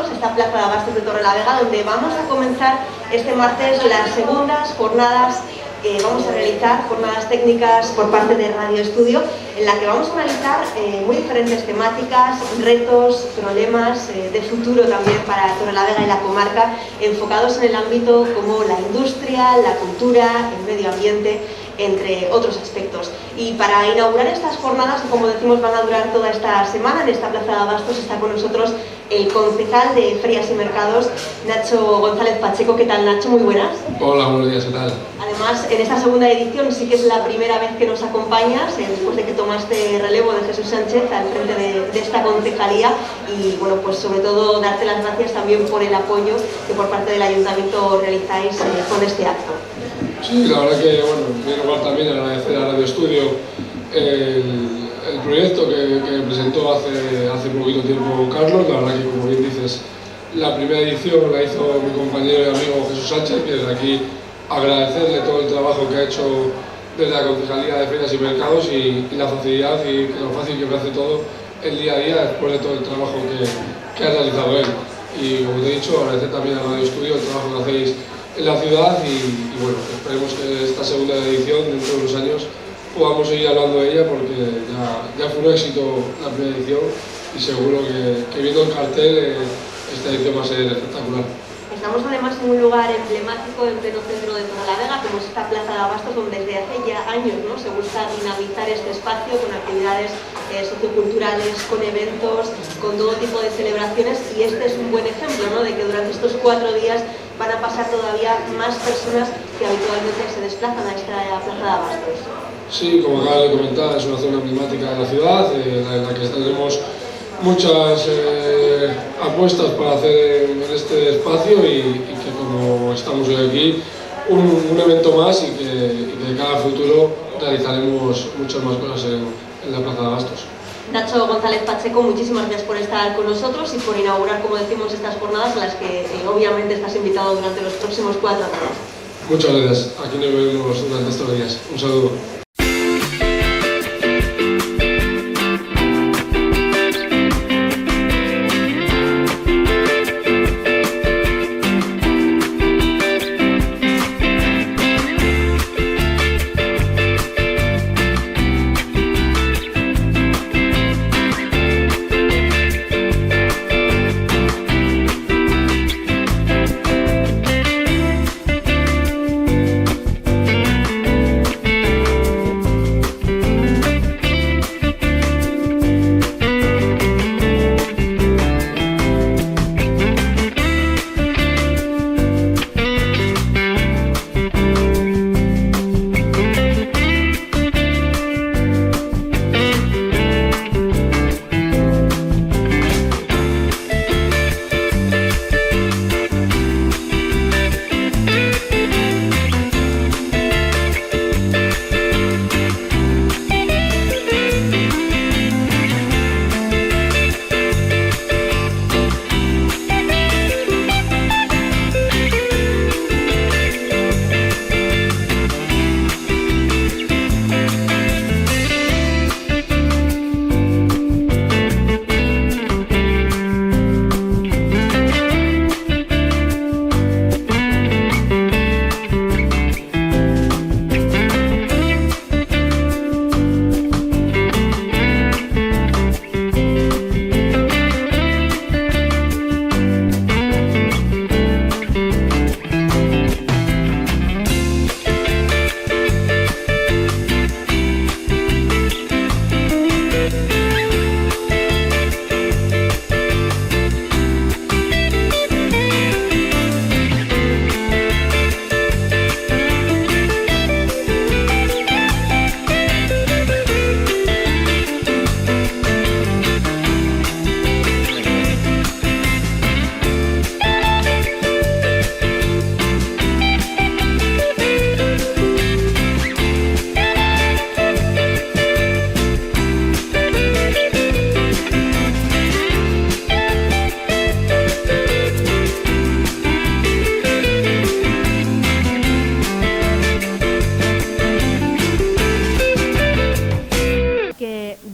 Abastos, esta plaza de Abastos de Torrelavega, donde vamos a comenzar este martes las segundas jornadas. Vamos a realizar jornadas técnicas por parte de Radio Estudio, en la que vamos a analizar muy diferentes temáticas, retos, problemas de futuro también para Torrelavega y la comarca, enfocados en el ámbito como la industria, la cultura, el medio ambiente, entre otros aspectos. Y para inaugurar estas jornadas, que como decimos van a durar toda esta semana, en esta plaza de Abastos está con nosotros el concejal de Ferias y Mercados, Nacho González Pacheco. ¿Qué tal, Nacho? Muy buenas. Hola, buenos días, ¿qué tal? Además, en esta segunda edición sí que es la primera vez que nos acompañas, después de que tomaste relevo de Jesús Sánchez al frente de esta concejalía, y bueno, pues sobre todo darte las gracias también por el apoyo que por parte del Ayuntamiento realizáis con este acto. Sí, la verdad que, bueno, en primer lugar también agradecer a Radio Estudio el proyecto que presentó hace poquito tiempo Carlos. La verdad que, como bien dices, la primera edición la hizo mi compañero y amigo Jesús Sánchez, que desde aquí agradecerle todo el trabajo que ha hecho desde la Concejalía de Ferias y Mercados y la facilidad y lo fácil que me hace todo el día a día después de todo el trabajo que ha realizado él. Y como te he dicho, agradecer también a Radio Estudio el trabajo que hacéis en la ciudad y bueno, esperemos que esta segunda edición, dentro de unos años, podamos seguir hablando de ella, porque ya fue un éxito la primera edición y seguro que viendo el cartel esta edición va a ser espectacular. Estamos además en un lugar emblemático en pleno centro de Torrelavega, como es esta plaza de Abastos, donde desde hace ya años, ¿no?, se busca dinamizar este espacio con actividades socioculturales, con eventos, con todo tipo de celebraciones, y este es un buen ejemplo, ¿no?, de que durante estos 4 días van a pasar todavía más personas que habitualmente se desplazan a esta plaza de Abastos. Sí, como acabas de comentar, es una zona emblemática de la ciudad, en la que tenemos muchas apuestas para hacer en este espacio y que, como estamos hoy aquí, un evento más y que de cara al futuro realizaremos muchas más cosas en la plaza de Abastos. Nacho González Pacheco, muchísimas gracias por estar con nosotros y por inaugurar, como decimos, estas jornadas, a las que obviamente estás invitado durante los próximos 4 días. Muchas gracias, aquí nos vemos durante estos días. Un saludo.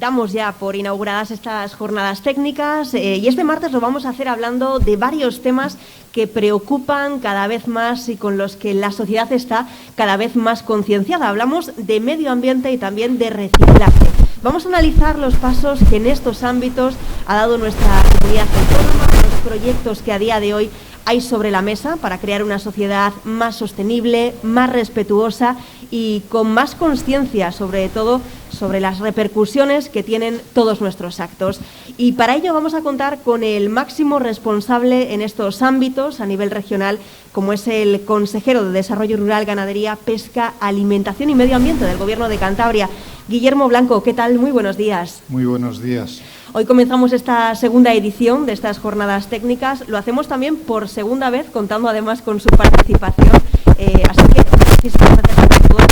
damos ya por inauguradas estas jornadas técnicas y este martes lo vamos a hacer hablando de varios temas que preocupan cada vez más y con los que la sociedad está cada vez más concienciada. Hablamos de medio ambiente y también de reciclaje. Vamos a analizar los pasos que en estos ámbitos ha dado nuestra comunidad autónoma, los proyectos que a día de hoy hay sobre la mesa para crear una sociedad más sostenible, más respetuosa y con más conciencia, sobre todo, sobre las repercusiones que tienen todos nuestros actos. Y para ello vamos a contar con el máximo responsable en estos ámbitos a nivel regional, como es el consejero de Desarrollo Rural, Ganadería, Pesca, Alimentación y Medio Ambiente del Gobierno de Cantabria. Guillermo Blanco, ¿qué tal? Muy buenos días. Muy buenos días. Hoy comenzamos esta segunda edición de estas jornadas técnicas. Lo hacemos también por segunda vez, contando además con su participación. Así que muchísimas gracias a todos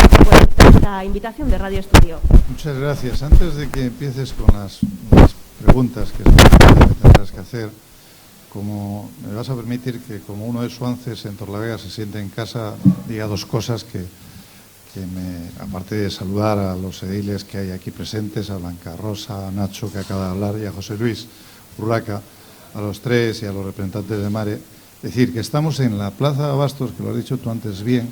por esta invitación de Radio Estudio. Muchas gracias. Antes de que empieces con las preguntas que tendrás que hacer, como me vas a permitir que como uno de Suances en Torlavega se siente en casa, diga dos cosas que aparte de saludar a los ediles que hay aquí presentes, a Blanca Rosa, a Nacho, que acaba de hablar, y a José Luis Urraca, a los tres y a los representantes de Mare, decir que estamos en la Plaza de Abastos, que lo has dicho tú antes bien,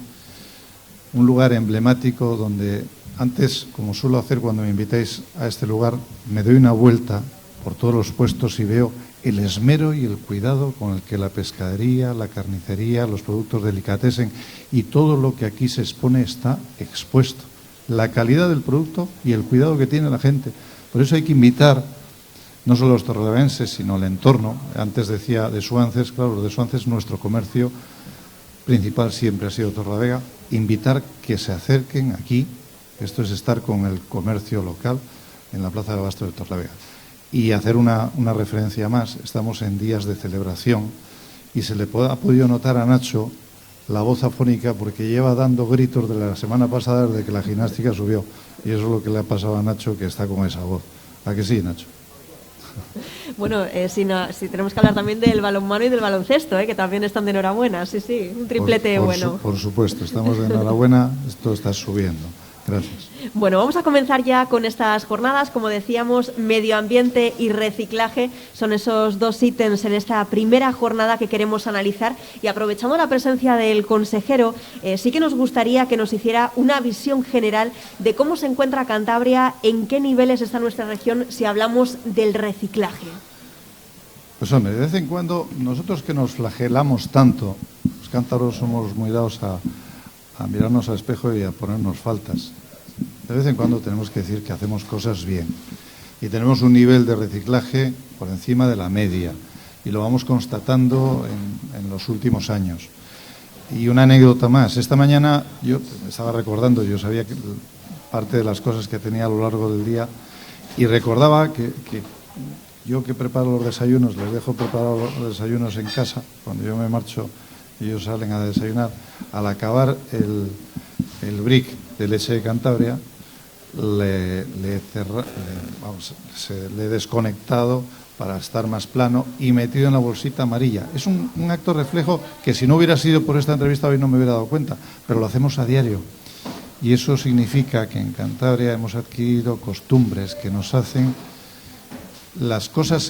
un lugar emblemático donde antes, como suelo hacer cuando me invitáis a este lugar, me doy una vuelta por todos los puestos y veo el esmero y el cuidado con el que la pescadería, la carnicería, los productos delicatessen y todo lo que aquí se expone está expuesto. La calidad del producto y el cuidado que tiene la gente. Por eso hay que invitar, no solo a los torrelavenses, sino al entorno. Antes decía de Suances, claro, de Suances nuestro comercio principal siempre ha sido Torrelavega. Invitar que se acerquen aquí, esto es estar con el comercio local en la Plaza de Abastos de Torrelavega. Y hacer una referencia más, estamos en días de celebración y se le ha podido notar a Nacho la voz afónica porque lleva dando gritos de la semana pasada desde que la gimnástica subió. Y eso es lo que le ha pasado a Nacho, que está con esa voz. ¿A que sí, Nacho? Bueno, si tenemos que hablar también del balonmano y del baloncesto, que también están de enhorabuena. Sí, un triplete bueno. Por supuesto, estamos de enhorabuena, esto está subiendo. Gracias. Bueno, vamos a comenzar ya con estas jornadas. Como decíamos, medio ambiente y reciclaje son esos dos ítems en esta primera jornada que queremos analizar. Y aprovechando la presencia del consejero, sí que nos gustaría que nos hiciera una visión general de cómo se encuentra Cantabria, en qué niveles está nuestra región si hablamos del reciclaje. Pues hombre, de vez en cuando, nosotros que nos flagelamos tanto, los cántabros somos muy dados a mirarnos al espejo y a ponernos faltas. De vez en cuando tenemos que decir que hacemos cosas bien y tenemos un nivel de reciclaje por encima de la media y lo vamos constatando en los últimos años. Y una anécdota más. Esta mañana yo me estaba recordando, yo sabía que parte de las cosas que tenía a lo largo del día y recordaba que yo que preparo los desayunos, les dejo preparar los desayunos en casa, cuando yo me marcho ellos salen a desayunar. Al acabar el brick de leche de Cantabria, le he desconectado para estar más plano y metido en la bolsita amarilla. Es un acto reflejo que si no hubiera sido por esta entrevista hoy no me hubiera dado cuenta, pero lo hacemos a diario. Y eso significa que en Cantabria hemos adquirido costumbres que nos hacen las cosas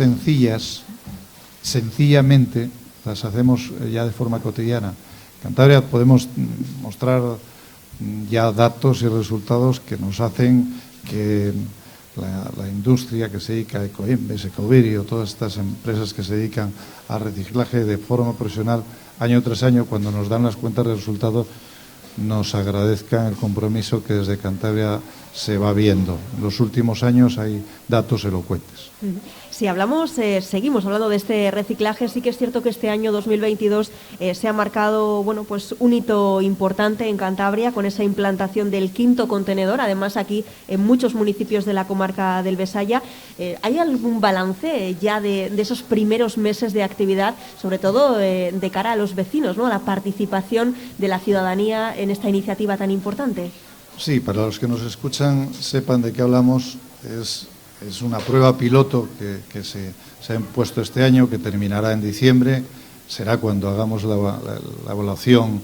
sencillamente las hacemos ya de forma cotidiana. En Cantabria podemos mostrar ya datos y resultados que nos hacen que la industria que se dedica a Ecoembes, Ecovirio, todas estas empresas que se dedican al reciclaje de forma profesional, año tras año, cuando nos dan las cuentas de resultados, nos agradezcan el compromiso que desde Cantabria se va viendo. En los últimos años hay datos elocuentes. Si hablamos, seguimos hablando de este reciclaje, sí que es cierto que este año 2022 se ha marcado pues un hito importante en Cantabria con esa implantación del 5º contenedor, además aquí en muchos municipios de la comarca del Besaya. ¿Hay algún balance ya de esos primeros meses de actividad, sobre todo de cara a los vecinos, ¿no?, a la participación de la ciudadanía en esta iniciativa tan importante? Sí, para los que nos escuchan sepan de qué hablamos. Es una prueba piloto que se ha impuesto este año, que terminará en diciembre. Será cuando hagamos la evaluación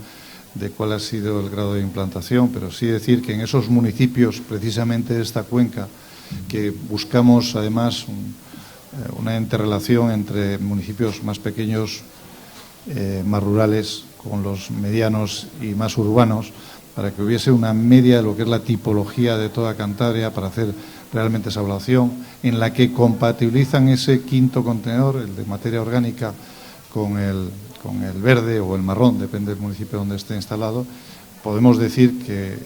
de cuál ha sido el grado de implantación, pero sí decir que en esos municipios, precisamente de esta cuenca, que buscamos además una interrelación entre municipios más pequeños, más rurales, con los medianos y más urbanos, para que hubiese una media de lo que es la tipología de toda Cantabria, para hacer realmente esa evaluación, en la que compatibilizan ese quinto contenedor, el de materia orgánica, con el verde o el marrón, depende del municipio donde esté instalado. Podemos decir que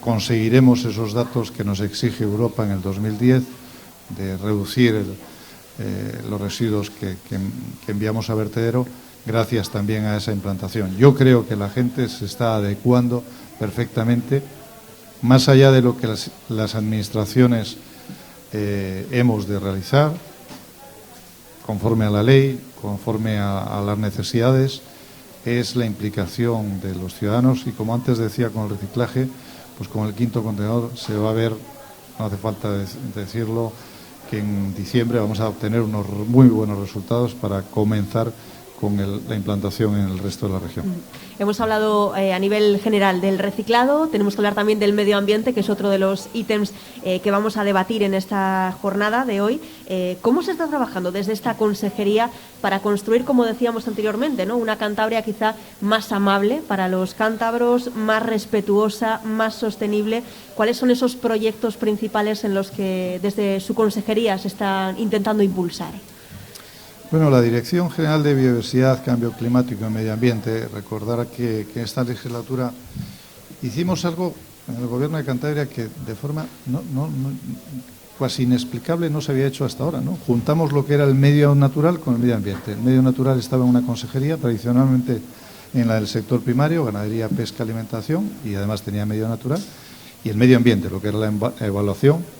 conseguiremos esos datos que nos exige Europa en el 2010, de reducir los residuos que enviamos a vertedero, gracias también a esa implantación. Yo creo que la gente se está adecuando perfectamente, más allá de lo que las administraciones hemos de realizar, conforme a la ley, conforme a las necesidades, es la implicación de los ciudadanos. Y como antes decía con el reciclaje, pues con el quinto contenedor se va a ver, no hace falta decirlo, que en diciembre vamos a obtener unos muy buenos resultados para comenzar con la implantación en el resto de la región. Hemos hablado a nivel general del reciclado, tenemos que hablar también del medio ambiente, que es otro de los ítems que vamos a debatir en esta jornada de hoy. ¿Cómo se está trabajando desde esta consejería para construir, como decíamos anteriormente, ¿no?, una Cantabria quizá más amable para los cántabros, más respetuosa, más sostenible? ¿Cuáles son esos proyectos principales en los que desde su consejería se están intentando impulsar? Bueno, la Dirección General de Biodiversidad, Cambio Climático y Medio Ambiente, recordar que en esta legislatura hicimos algo en el Gobierno de Cantabria que de forma casi inexplicable no se había hecho hasta ahora, ¿no? Juntamos lo que era el medio natural con el medio ambiente. El medio natural estaba en una consejería, tradicionalmente en la del sector primario, ganadería, pesca, alimentación, y además tenía medio natural. Y el medio ambiente, lo que era la evaluación,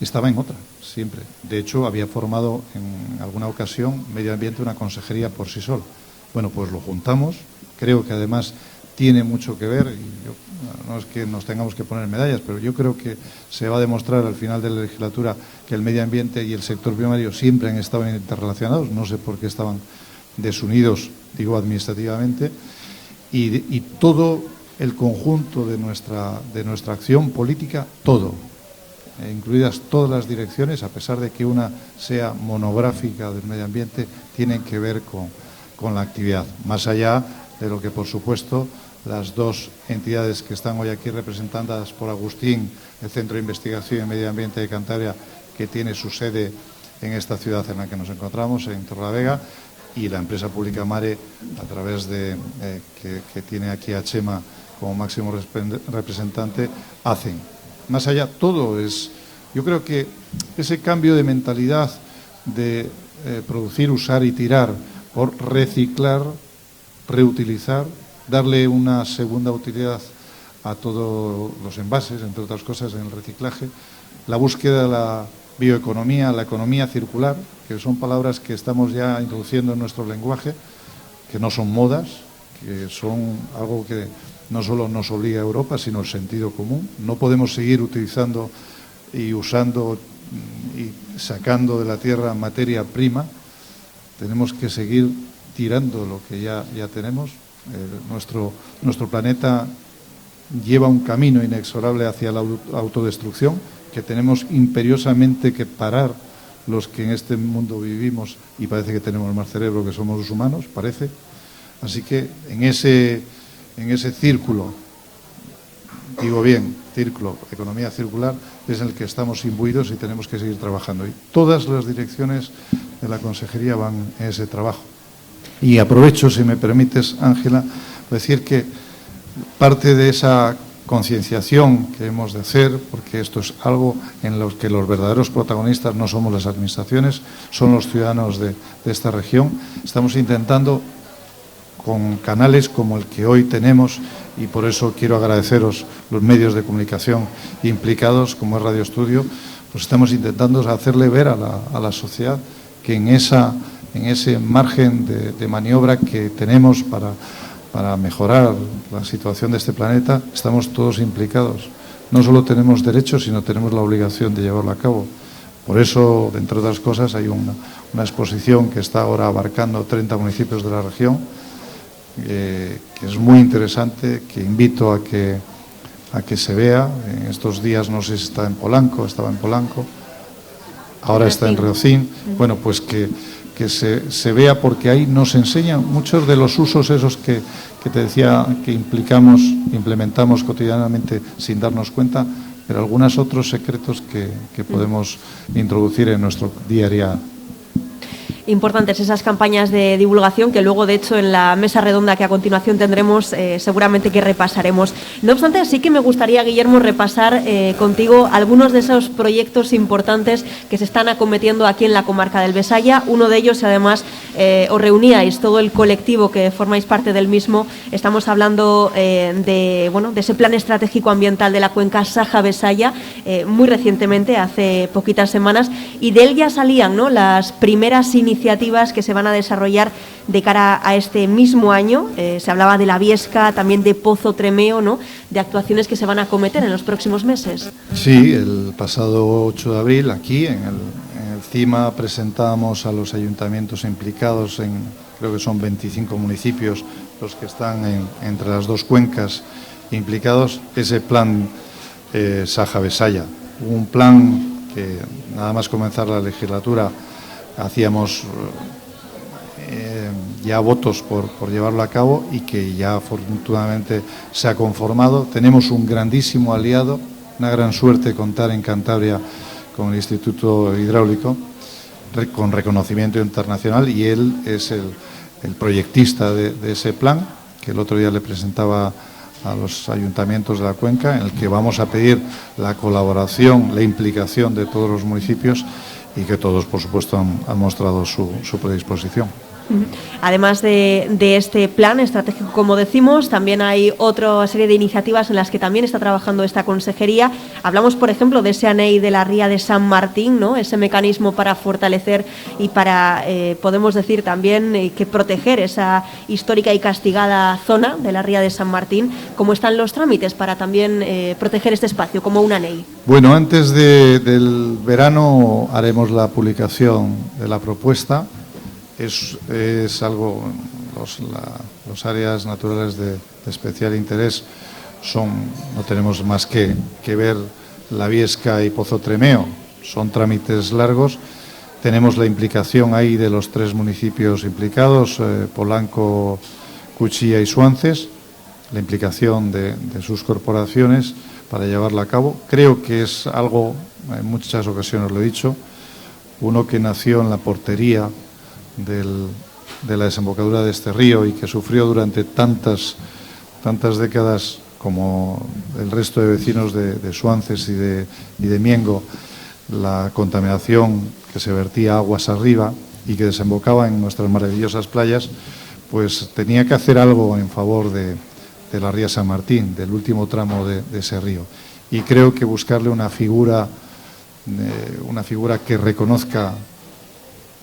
estaba en otra, siempre. De hecho, había formado en alguna ocasión medio ambiente una consejería por sí sola. Bueno, pues lo juntamos. Creo que además tiene mucho que ver, y no es que nos tengamos que poner medallas, pero yo creo que se va a demostrar al final de la legislatura que el medio ambiente y el sector primario siempre han estado interrelacionados. No sé por qué estaban desunidos, digo administrativamente, y todo el conjunto de nuestra acción política, todo, incluidas todas las direcciones, a pesar de que una sea monográfica del medio ambiente, tienen que ver con la actividad. Más allá de lo que, por supuesto, las dos entidades que están hoy aquí representadas por Agustín, el Centro de Investigación en Medio Ambiente de Cantabria, que tiene su sede en esta ciudad en la que nos encontramos, en Torrelavega, y la empresa pública Mare, a través de que tiene aquí a Chema como máximo representante, hacen. Más allá, todo es... Yo creo que ese cambio de mentalidad de producir, usar y tirar por reciclar, reutilizar, darle una segunda utilidad a todos los envases, entre otras cosas, en el reciclaje, la búsqueda de la bioeconomía, la economía circular, que son palabras que estamos ya introduciendo en nuestro lenguaje, que no son modas, que son algo que no solo nos obliga a Europa, sino el sentido común. No podemos seguir utilizando y usando y sacando de la tierra materia prima. Tenemos que seguir tirando lo que ya tenemos. Nuestro planeta lleva un camino inexorable hacia la autodestrucción, que tenemos imperiosamente que parar los que en este mundo vivimos, y parece que tenemos más cerebro que somos los humanos, parece. Así que en ese círculo, digo bien, círculo, economía circular, es en el que estamos imbuidos y tenemos que seguir trabajando. Y todas las direcciones de la consejería van en ese trabajo. Y aprovecho, si me permites, Ángela, decir que parte de esa concienciación que hemos de hacer, porque esto es algo en lo que los verdaderos protagonistas no somos las administraciones, son los ciudadanos de esta región. Estamos intentando, con canales como el que hoy tenemos, y por eso quiero agradeceros los medios de comunicación implicados, como es Radio Estudio, pues estamos intentando hacerle ver a la sociedad que en ese margen de maniobra que tenemos para mejorar la situación de este planeta, estamos todos implicados. No solo tenemos derechos, sino tenemos la obligación de llevarlo a cabo. Por eso, entre otras cosas, hay una exposición que está ahora abarcando 30 municipios de la región, que es muy interesante, que invito a que se vea. En estos días, no sé si está en Polanco, estaba en Polanco, ahora está en Reocín, bueno, pues que se vea, porque ahí nos enseñan muchos de los usos esos que te decía que implementamos cotidianamente sin darnos cuenta, pero algunos otros secretos que podemos introducir en nuestro día a día. Importantes esas campañas de divulgación que luego, de hecho, en la mesa redonda que a continuación tendremos, seguramente que repasaremos. No obstante, sí que me gustaría, Guillermo, repasar contigo algunos de esos proyectos importantes que se están acometiendo aquí en la comarca del Besaya. Uno de ellos, además, os reuníais todo el colectivo que formáis parte del mismo. Estamos hablando de ese plan estratégico ambiental de la cuenca Saja-Besaya, muy recientemente, hace poquitas semanas, y de él ya salían, ¿no?, las primeras iniciativas que se van a desarrollar de cara a este mismo año. Se hablaba de la Viesca, también de Pozo Tremeo, ¿no?, de actuaciones que se van a acometer en los próximos meses. Sí, el pasado 8 de abril, aquí en el CIMA, presentábamos a los ayuntamientos implicados creo que son 25 municipios los que están entre las dos cuencas implicados, ese plan Saja-Besaya. Un plan que, nada más comenzar la legislatura, hacíamos ya votos por llevarlo a cabo, y que ya afortunadamente se ha conformado. Tenemos un grandísimo aliado, una gran suerte contar en Cantabria con el Instituto Hidráulico, con reconocimiento internacional, y él es el proyectista de ese plan, que el otro día le presentaba a los ayuntamientos de la cuenca, en el que vamos a pedir la colaboración, la implicación de todos los municipios, y que todos, por supuesto, han mostrado su predisposición. Además de este plan estratégico, como decimos, también hay otra serie de iniciativas en las que también está trabajando esta consejería. Hablamos, por ejemplo, de ese ANEI de la Ría de San Martín, ¿no?, ese mecanismo para fortalecer y para, podemos decir también, que proteger esa histórica y castigada zona de la Ría de San Martín. ¿Cómo están los trámites para también proteger este espacio como un ANEI? Bueno, antes del verano haremos la publicación de la propuesta. Es algo, los áreas naturales de especial interés no tenemos más que ver la Viesca y Pozo Tremeo. Son trámites largos. Tenemos la implicación ahí de los 3 municipios implicados, Polanco, Cuchilla y Suances, la implicación de sus corporaciones para llevarla a cabo. Creo que es algo, en muchas ocasiones lo he dicho, uno que nació en la portería de la desembocadura de este río, y que sufrió durante tantas décadas como el resto de vecinos de Suances y de Miengo, la contaminación que se vertía aguas arriba y que desembocaba en nuestras maravillosas playas, pues tenía que hacer algo en favor de la Ría San Martín, del último tramo de ese río. Y creo que buscarle una figura que reconozca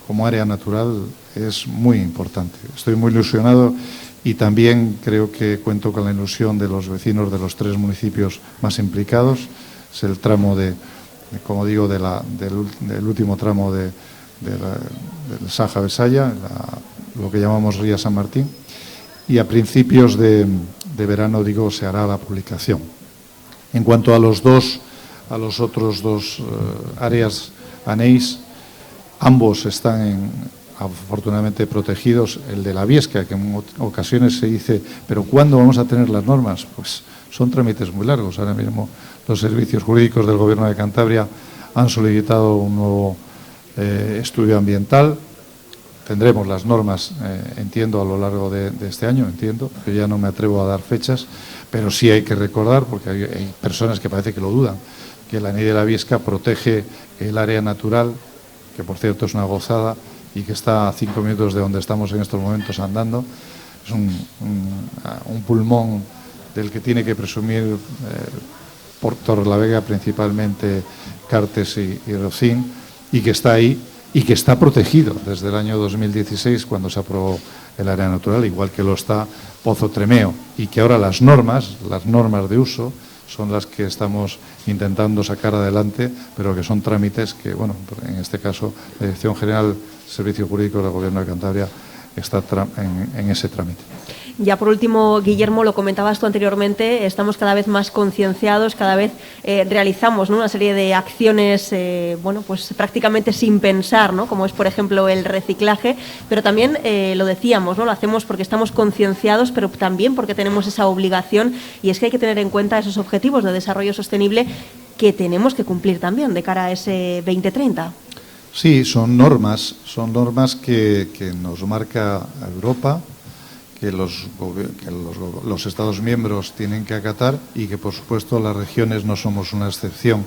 como área natural es muy importante. Estoy muy ilusionado, y también creo que cuento con la ilusión de los vecinos de los 3 municipios más implicados. Es el tramo como digo, del último tramo del Saja-Besaya, lo que llamamos Ría San Martín, y a principios de verano, se hará la publicación. En cuanto a los otros dos áreas ANEIs, ambos están afortunadamente protegidos. El de la Viesca, que en ocasiones se dice, ¿pero cuándo vamos a tener las normas? Pues son trámites muy largos. Ahora mismo los servicios jurídicos del Gobierno de Cantabria han solicitado un nuevo estudio ambiental. Tendremos las normas, entiendo, a lo largo de este año, yo ya no me atrevo a dar fechas, pero sí hay que recordar, porque hay personas que parece que lo dudan, que la ANEI de la Viesca protege el área natural, que por cierto es una gozada, y que está a 5 minutos de donde estamos en estos momentos andando. Es un pulmón del que tiene que presumir por Torrelavega, principalmente Cartes y Rocín, y que está ahí y que está protegido desde el año 2016, cuando se aprobó el área natural, igual que lo está Pozo Tremeo, y que ahora las normas de uso son las que estamos intentando sacar adelante, pero que son trámites que, bueno, en este caso la Dirección General de Servicios Jurídicos del Gobierno de Cantabria está en ese trámite. Ya por último, Guillermo, lo comentabas tú anteriormente, estamos cada vez más concienciados, cada vez realizamos, ¿no?, una serie de acciones, bueno, pues prácticamente sin pensar, ¿no?, como es, por ejemplo, el reciclaje, pero también lo decíamos, ¿no?, lo hacemos porque estamos concienciados, pero también porque tenemos esa obligación, y es que hay que tener en cuenta esos objetivos de desarrollo sostenible que tenemos que cumplir también de cara a ese 2030. Sí, son normas que nos marca Europa, que los Estados miembros tienen que acatar y que, por supuesto, las regiones no somos una excepción.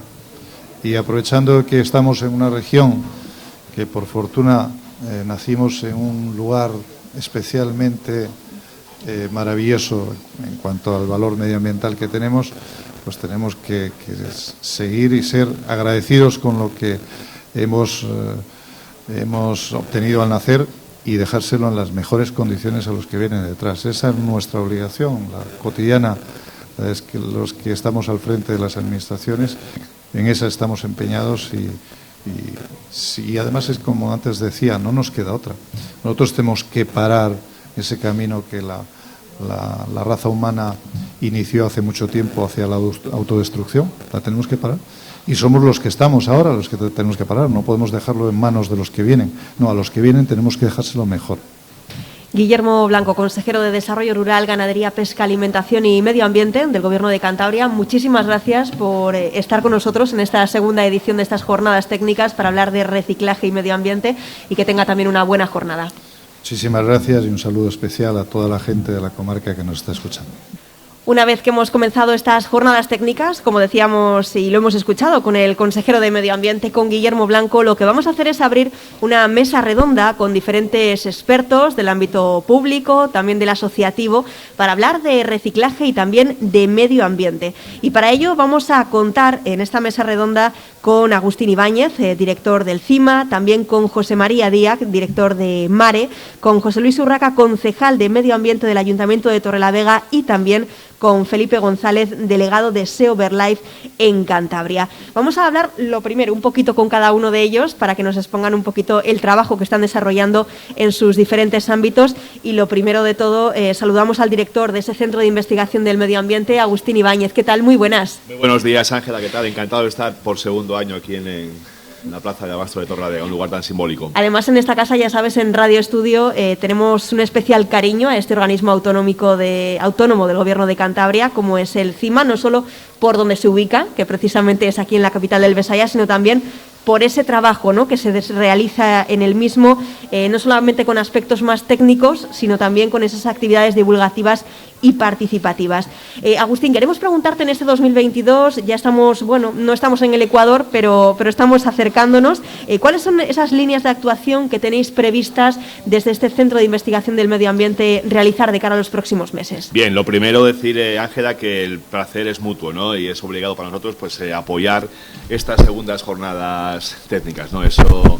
Y aprovechando que estamos en una región que, por fortuna, nacimos en un lugar especialmente maravilloso en cuanto al valor medioambiental que tenemos, pues tenemos que seguir y ser agradecidos con lo que hemos obtenido al nacer y dejárselo en las mejores condiciones a los que vienen detrás. Esa es nuestra obligación, la cotidiana, es que los que estamos al frente de las administraciones, en esa estamos empeñados y además es como antes decía, no nos queda otra. Nosotros tenemos que parar ese camino que la raza humana inició hace mucho tiempo hacia la autodestrucción, la tenemos que parar. Y somos los que estamos ahora, los que tenemos que parar. No podemos dejarlo en manos de los que vienen. No, a los que vienen tenemos que dejárselo mejor. Guillermo Blanco, consejero de Desarrollo Rural, Ganadería, Pesca, Alimentación y Medio Ambiente del Gobierno de Cantabria, muchísimas gracias por estar con nosotros en esta segunda edición de estas jornadas técnicas para hablar de reciclaje y medio ambiente, y que tenga también una buena jornada. Muchísimas gracias y un saludo especial a toda la gente de la comarca que nos está escuchando. Una vez que hemos comenzado estas jornadas técnicas, como decíamos y lo hemos escuchado con el consejero de Medio Ambiente, con Guillermo Blanco, lo que vamos a hacer es abrir una mesa redonda con diferentes expertos del ámbito público, también del asociativo, para hablar de reciclaje y también de medio ambiente. Y para ello vamos a contar en esta mesa redonda con Agustín Ibáñez, director del CIMA, también con José María Díaz, director de MARE, con José Luis Urraca, concejal de Medio Ambiente del Ayuntamiento de Torrelavega, y también con Felipe González, delegado de SEO Verlife en Cantabria. Vamos a hablar lo primero un poquito con cada uno de ellos para que nos expongan un poquito el trabajo que están desarrollando en sus diferentes ámbitos, y lo primero de todo saludamos al director de ese Centro de Investigación del Medio Ambiente, Agustín Ibáñez. ¿Qué tal? Muy buenas. Muy buenos días, Ángela. ¿Qué tal? Encantado de estar por segundo año aquí en la Plaza de Abasto de Torrelavega, un lugar tan simbólico. Además, en esta casa, ya sabes, en Radio Estudio tenemos un especial cariño a este organismo autonómico autónomo del Gobierno de Cantabria, como es el CIMA, no solo por donde se ubica, que precisamente es aquí en la capital del Besaya, sino también por ese trabajo, ¿no?, que se realiza en el mismo, no solamente con aspectos más técnicos, sino también con esas actividades divulgativas y participativas. Agustín, queremos preguntarte en este 2022, ya estamos, bueno, no estamos en el Ecuador, pero estamos acercándonos. ¿Cuáles son esas líneas de actuación que tenéis previstas desde este Centro de Investigación del Medio Ambiente realizar de cara a los próximos meses? Bien, lo primero decir, Ángela, que el placer es mutuo, ¿no?, y es obligado para nosotros pues apoyar estas segundas jornadas técnicas, ¿no? Eso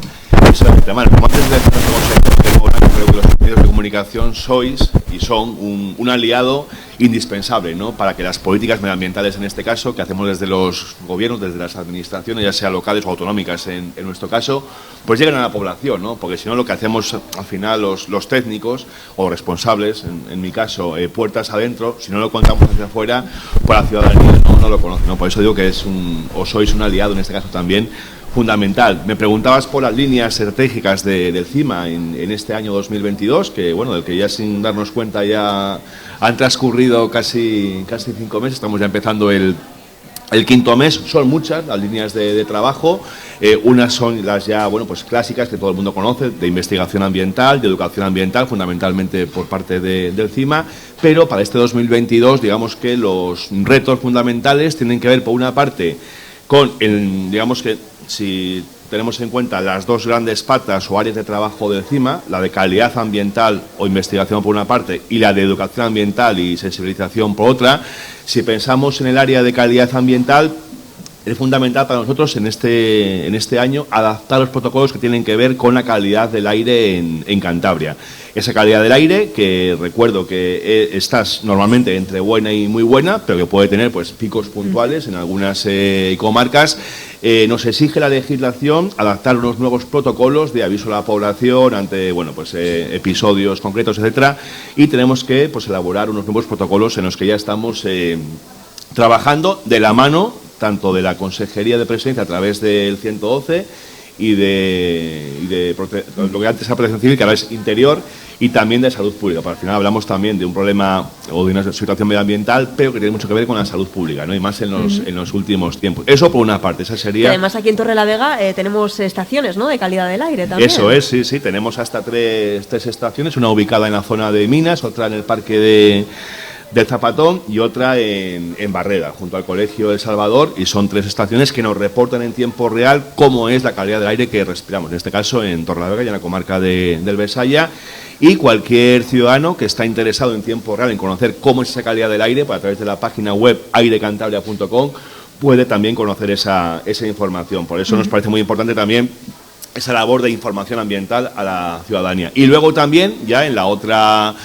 es el tema. Como antes de los medios de comunicación sois y son un aliado indispensable, ¿no?, para que las políticas medioambientales, en este caso, que hacemos desde los gobiernos, desde las administraciones, ya sea locales o autonómicas en nuestro caso, pues lleguen a la población, ¿no?, porque si no, lo que hacemos al final los técnicos o responsables, en mi caso, puertas adentro, si no lo contamos hacia afuera, pues la ciudadanía no lo conoce, ¿no? Por eso digo que sois un aliado, en este caso también, fundamental. Me preguntabas por las líneas estratégicas del CIMA en este año 2022, que bueno, del que ya sin darnos cuenta ya han transcurrido casi 5 meses, estamos ya empezando el quinto mes. Son muchas las líneas de trabajo, unas son las ya, bueno, pues clásicas que todo el mundo conoce, de investigación ambiental, de educación ambiental, fundamentalmente por parte del CIMA, pero para este 2022 digamos que los retos fundamentales tienen que ver, por una parte, con digamos que si tenemos en cuenta las dos grandes patas o áreas de trabajo del CIMA, la de calidad ambiental o investigación por una parte y la de educación ambiental y sensibilización por otra. Si pensamos en el área de calidad ambiental, es fundamental para nosotros en este año adaptar los protocolos que tienen que ver con la calidad del aire en Cantabria. Esa calidad del aire, que recuerdo que estás normalmente entre buena y muy buena, pero que puede tener pues picos puntuales en algunas comarcas, nos exige la legislación adaptar unos nuevos protocolos de aviso a la población ante episodios concretos, etcétera, y tenemos que pues elaborar unos nuevos protocolos en los que ya estamos trabajando de la mano tanto de la Consejería de Presidencia a través del 112 y de lo que antes era Protección Civil, que ahora es Interior, y también de Salud Pública. Para al final hablamos también de un problema o de una situación medioambiental, pero que tiene mucho que ver con la salud pública, ¿no? Y más en los últimos tiempos. Eso por una parte, esa sería... Y además aquí en Torrelavega tenemos estaciones, ¿no?, de calidad del aire también. Eso es, sí, tenemos hasta tres estaciones, una ubicada en la zona de Minas, otra en el parque del Zapatón y otra en Barreda, junto al Colegio El Salvador, y son 3 estaciones que nos reportan en tiempo real cómo es la calidad del aire que respiramos, en este caso en Torrelavega y en la comarca del Besaya, y cualquier ciudadano que está interesado en tiempo real en conocer cómo es esa calidad del aire, pues a través de la página web airecantabria.com puede también conocer esa información. Por eso nos parece muy importante también esa labor de información ambiental a la ciudadanía. Y luego también, ya en la otra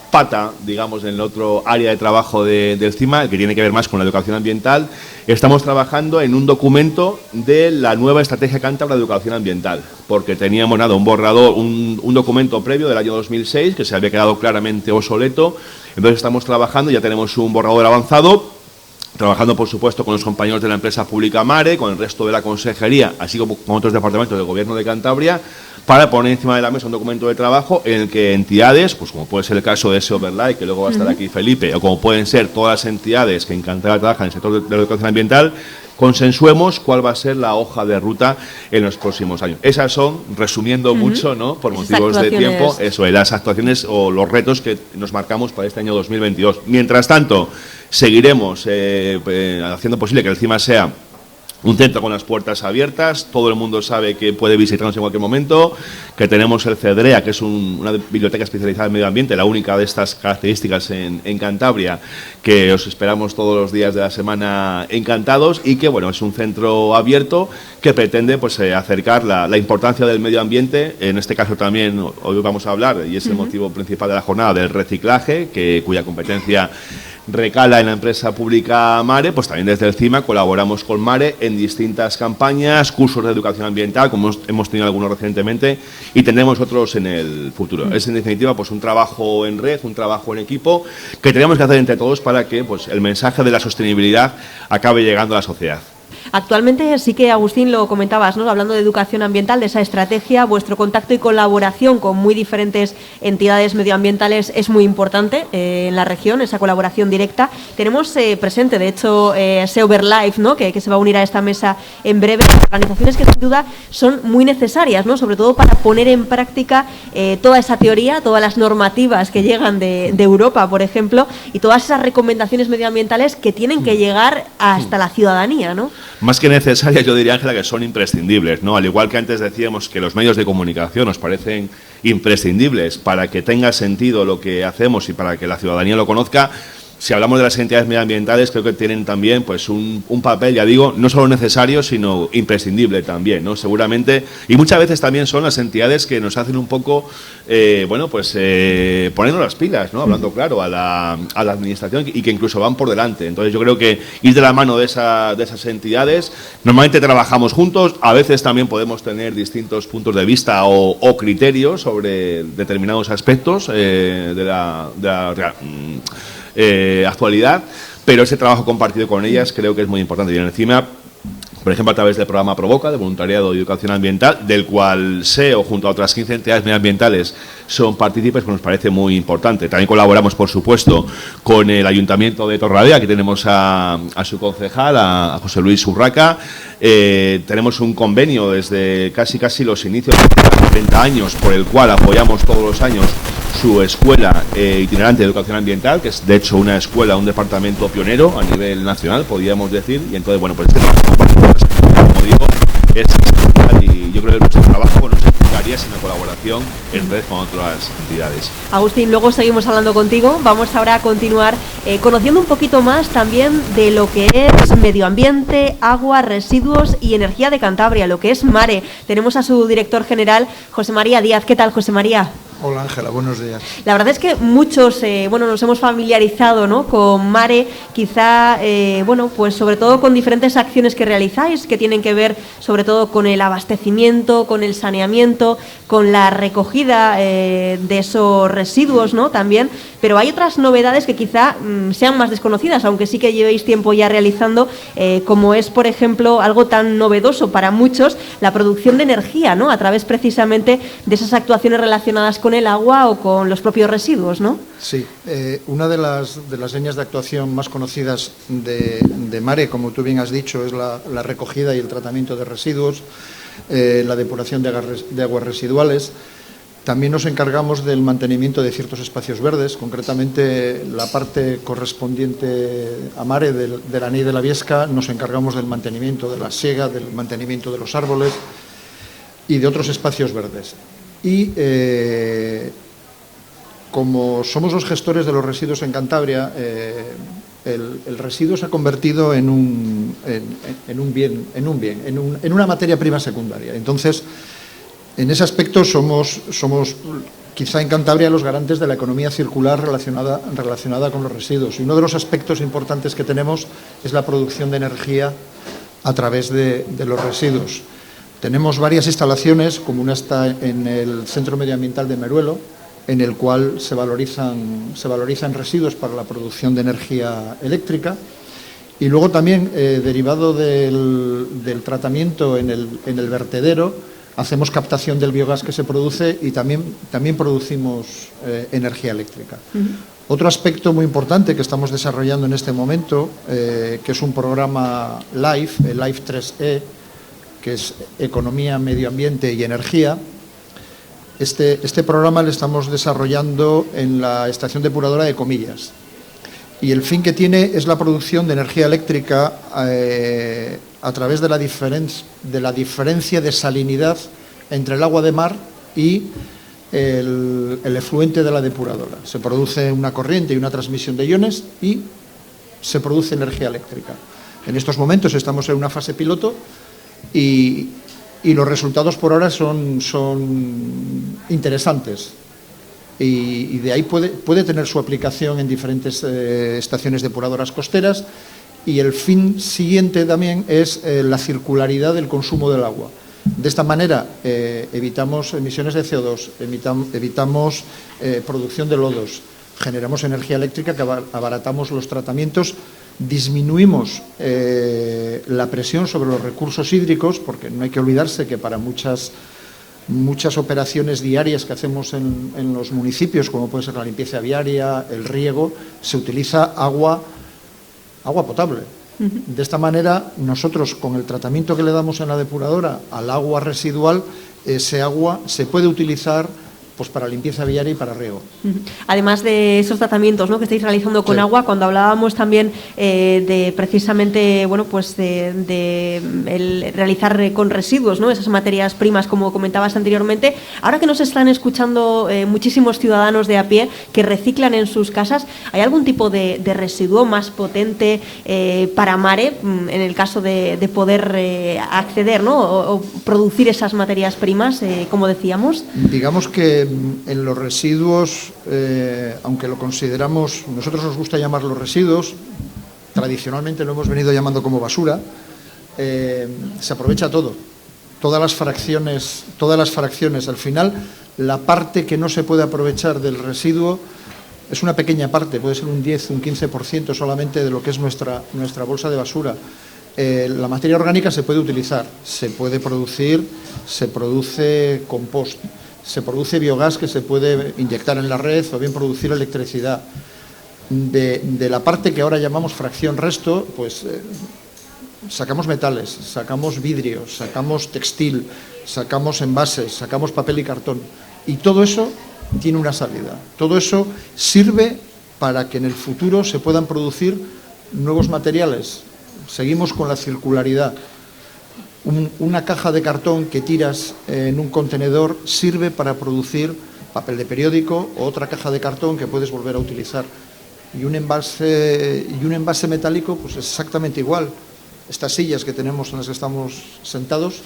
pata, digamos, en el otro área de trabajo del CIMA, el que tiene que ver más con la educación ambiental, estamos trabajando en un documento de la nueva estrategia cántabra de educación ambiental, porque teníamos un borrador, un documento previo del año 2006 que se había quedado claramente obsoleto. Entonces estamos trabajando, ya tenemos un borrador avanzado, trabajando por supuesto con los compañeros de la empresa pública Mare, con el resto de la consejería, así como con otros departamentos del Gobierno de Cantabria, para poner encima de la mesa un documento de trabajo en el que entidades, pues como puede ser el caso de SEO-Verlae, que luego va a estar aquí Felipe, o como pueden ser todas las entidades que en Cantabria trabajan en el sector de la educación ambiental, consensuemos cuál va a ser la hoja de ruta en los próximos años. Esas son, resumiendo mucho, ¿no, por motivos de tiempo, eso es, las actuaciones o los retos que nos marcamos para este año 2022. Mientras tanto, seguiremos haciendo posible que el CIMA sea un centro con las puertas abiertas. Todo el mundo sabe que puede visitarnos en cualquier momento, que tenemos el CEDREA, que es una biblioteca especializada en medio ambiente, la única de estas características en Cantabria, que os esperamos todos los días de la semana encantados, y que bueno, es un centro abierto que pretende pues acercar la importancia del medio ambiente. En este caso también hoy vamos a hablar, y es el motivo principal de la jornada, del reciclaje, cuya competencia recala en la empresa pública Mare. Pues también desde el CIMA colaboramos con Mare en distintas campañas, cursos de educación ambiental, como hemos tenido algunos recientemente, y tendremos otros en el futuro. Es en definitiva pues un trabajo en red, un trabajo en equipo que tenemos que hacer entre todos para que pues el mensaje de la sostenibilidad acabe llegando a la sociedad. Actualmente sí que, Agustín, lo comentabas, ¿no?, hablando de educación ambiental, de esa estrategia, vuestro contacto y colaboración con muy diferentes entidades medioambientales es muy importante en la región, esa colaboración directa. Tenemos presente, de hecho, SEO-Verlae, ¿no?, que se va a unir a esta mesa en breve, organizaciones que sin duda son muy necesarias, ¿no?, sobre todo para poner en práctica toda esa teoría, todas las normativas que llegan de Europa, por ejemplo, y todas esas recomendaciones medioambientales que tienen que llegar hasta la ciudadanía, ¿no? Más que necesarias, yo diría, Ángela, que son imprescindibles, ¿no? Al igual que antes decíamos que los medios de comunicación nos parecen imprescindibles para que tenga sentido lo que hacemos y para que la ciudadanía lo conozca. Si hablamos de las entidades medioambientales, creo que tienen también pues un papel, ya digo, no solo necesario, sino imprescindible también, ¿no? Seguramente, y muchas veces también son las entidades que nos hacen un poco, ponernos las pilas, ¿no? Hablando claro, a la administración, y que incluso van por delante. Entonces yo creo que ir de la mano de esas entidades, normalmente trabajamos juntos, a veces también podemos tener distintos puntos de vista o criterios sobre determinados aspectos de la actualidad, pero ese trabajo compartido con ellas creo que es muy importante. Y encima, por ejemplo, a través del programa Provoca, de voluntariado y educación ambiental, del cual SEO, junto a otras 15 entidades medioambientales, son partícipes, pues nos parece muy importante. También colaboramos, por supuesto, con el Ayuntamiento de Torrelavega, que tenemos a su concejal, a José Luis Urraca. Tenemos un convenio desde casi los inicios de 30 años, por el cual apoyamos todos los años su escuela itinerante de educación ambiental, que es de hecho una escuela, un departamento pionero a nivel nacional, podríamos decir. Y entonces, bueno, pues este trabajo, como digo, es esencial, y yo creo que nuestro trabajo nos implicaría día, sino colaboración en red con otras entidades. Agustín, luego seguimos hablando contigo. Vamos ahora a continuar conociendo un poquito más también de lo que es medio ambiente, agua, residuos y energía de Cantabria, lo que es MARE. Tenemos a su director general, José María Díaz. ¿Qué tal, José María? Hola Ángela, buenos días. La verdad es que muchos nos hemos familiarizado, ¿no?, con MARE, quizá pues sobre todo con diferentes acciones que realizáis, que tienen que ver sobre todo con el abastecimiento, con el saneamiento, con la recogida de esos residuos, ¿no?, también, pero hay otras novedades que quizá sean más desconocidas, aunque sí que llevéis tiempo ya realizando, como es, por ejemplo, algo tan novedoso para muchos, la producción de energía, ¿no?, a través precisamente de esas actuaciones relacionadas con el agua o con los propios residuos, ¿no? Sí, una de las líneas de actuación más conocidas de MARE, como tú bien has dicho, es la recogida y el tratamiento de residuos, la depuración de aguas residuales. También nos encargamos del mantenimiento de ciertos espacios verdes, concretamente la parte correspondiente a MARE del Anell de la Biesca. Nos encargamos del mantenimiento de la siega, del mantenimiento de los árboles y de otros espacios verdes. Y como somos los gestores de los residuos en Cantabria, el residuo se ha convertido en una materia prima secundaria. Entonces, en ese aspecto somos quizá en Cantabria los garantes de la economía circular relacionada con los residuos. Y uno de los aspectos importantes que tenemos es la producción de energía a través de los residuos. Tenemos varias instalaciones, como una está en el Centro Medioambiental de Meruelo, en el cual se valorizan residuos para la producción de energía eléctrica. Y luego también, derivado del tratamiento en el vertedero, hacemos captación del biogás que se produce y también producimos energía eléctrica. Otro aspecto muy importante que estamos desarrollando en este momento, que es un programa LIFE, el LIFE 3E, que es Economía, Medio Ambiente y Energía. Este programa lo estamos desarrollando en la estación depuradora de Comillas. Y el fin que tiene es la producción de energía eléctrica a través de la diferencia de salinidad entre el agua de mar y el efluente de la depuradora. Se produce una corriente y una transmisión de iones y se produce energía eléctrica. En estos momentos estamos en una fase piloto y los resultados por ahora son interesantes. Y de ahí puede tener su aplicación en diferentes estaciones depuradoras costeras, y el fin siguiente también es la circularidad del consumo del agua. De esta manera evitamos emisiones de CO2, evitamos producción de lodos, generamos energía eléctrica, que abaratamos los tratamientos, disminuimos la presión sobre los recursos hídricos, porque no hay que olvidarse que para muchas operaciones diarias que hacemos en los municipios, como puede ser la limpieza viaria, el riego, se utiliza agua potable. De esta manera, nosotros, con el tratamiento que le damos en la depuradora al agua residual, ese agua se puede utilizar pues para limpieza viaria y para riego. Además de esos tratamientos, ¿no?, que estáis realizando con agua, cuando hablábamos también de precisamente de el realizar con residuos, ¿no?, esas materias primas, como comentabas anteriormente, ahora que nos están escuchando muchísimos ciudadanos de a pie que reciclan en sus casas, ¿hay algún tipo de residuo más potente para MARE, en el caso de poder acceder, ¿no?, o producir esas materias primas, como decíamos? Digamos que en los residuos, aunque lo consideramos, nosotros nos gusta llamarlos residuos, tradicionalmente lo hemos venido llamando como basura, se aprovecha todo, todas las fracciones. Al final, la parte que no se puede aprovechar del residuo es una pequeña parte, puede ser un 10, un 15% solamente de lo que es nuestra bolsa de basura. La materia orgánica se puede utilizar, se puede producir, se produce compost, se produce biogás que se puede inyectar en la red o bien producir electricidad. De la parte que ahora llamamos fracción resto, pues sacamos metales, sacamos vidrio, sacamos textil, sacamos envases, sacamos papel y cartón. Y todo eso tiene una salida. Todo eso sirve para que en el futuro se puedan producir nuevos materiales. Seguimos con la circularidad. una caja de cartón que tiras en un contenedor sirve para producir papel de periódico o otra caja de cartón que puedes volver a utilizar. Y un envase metálico pues es exactamente igual. Estas sillas que tenemos en las que estamos sentados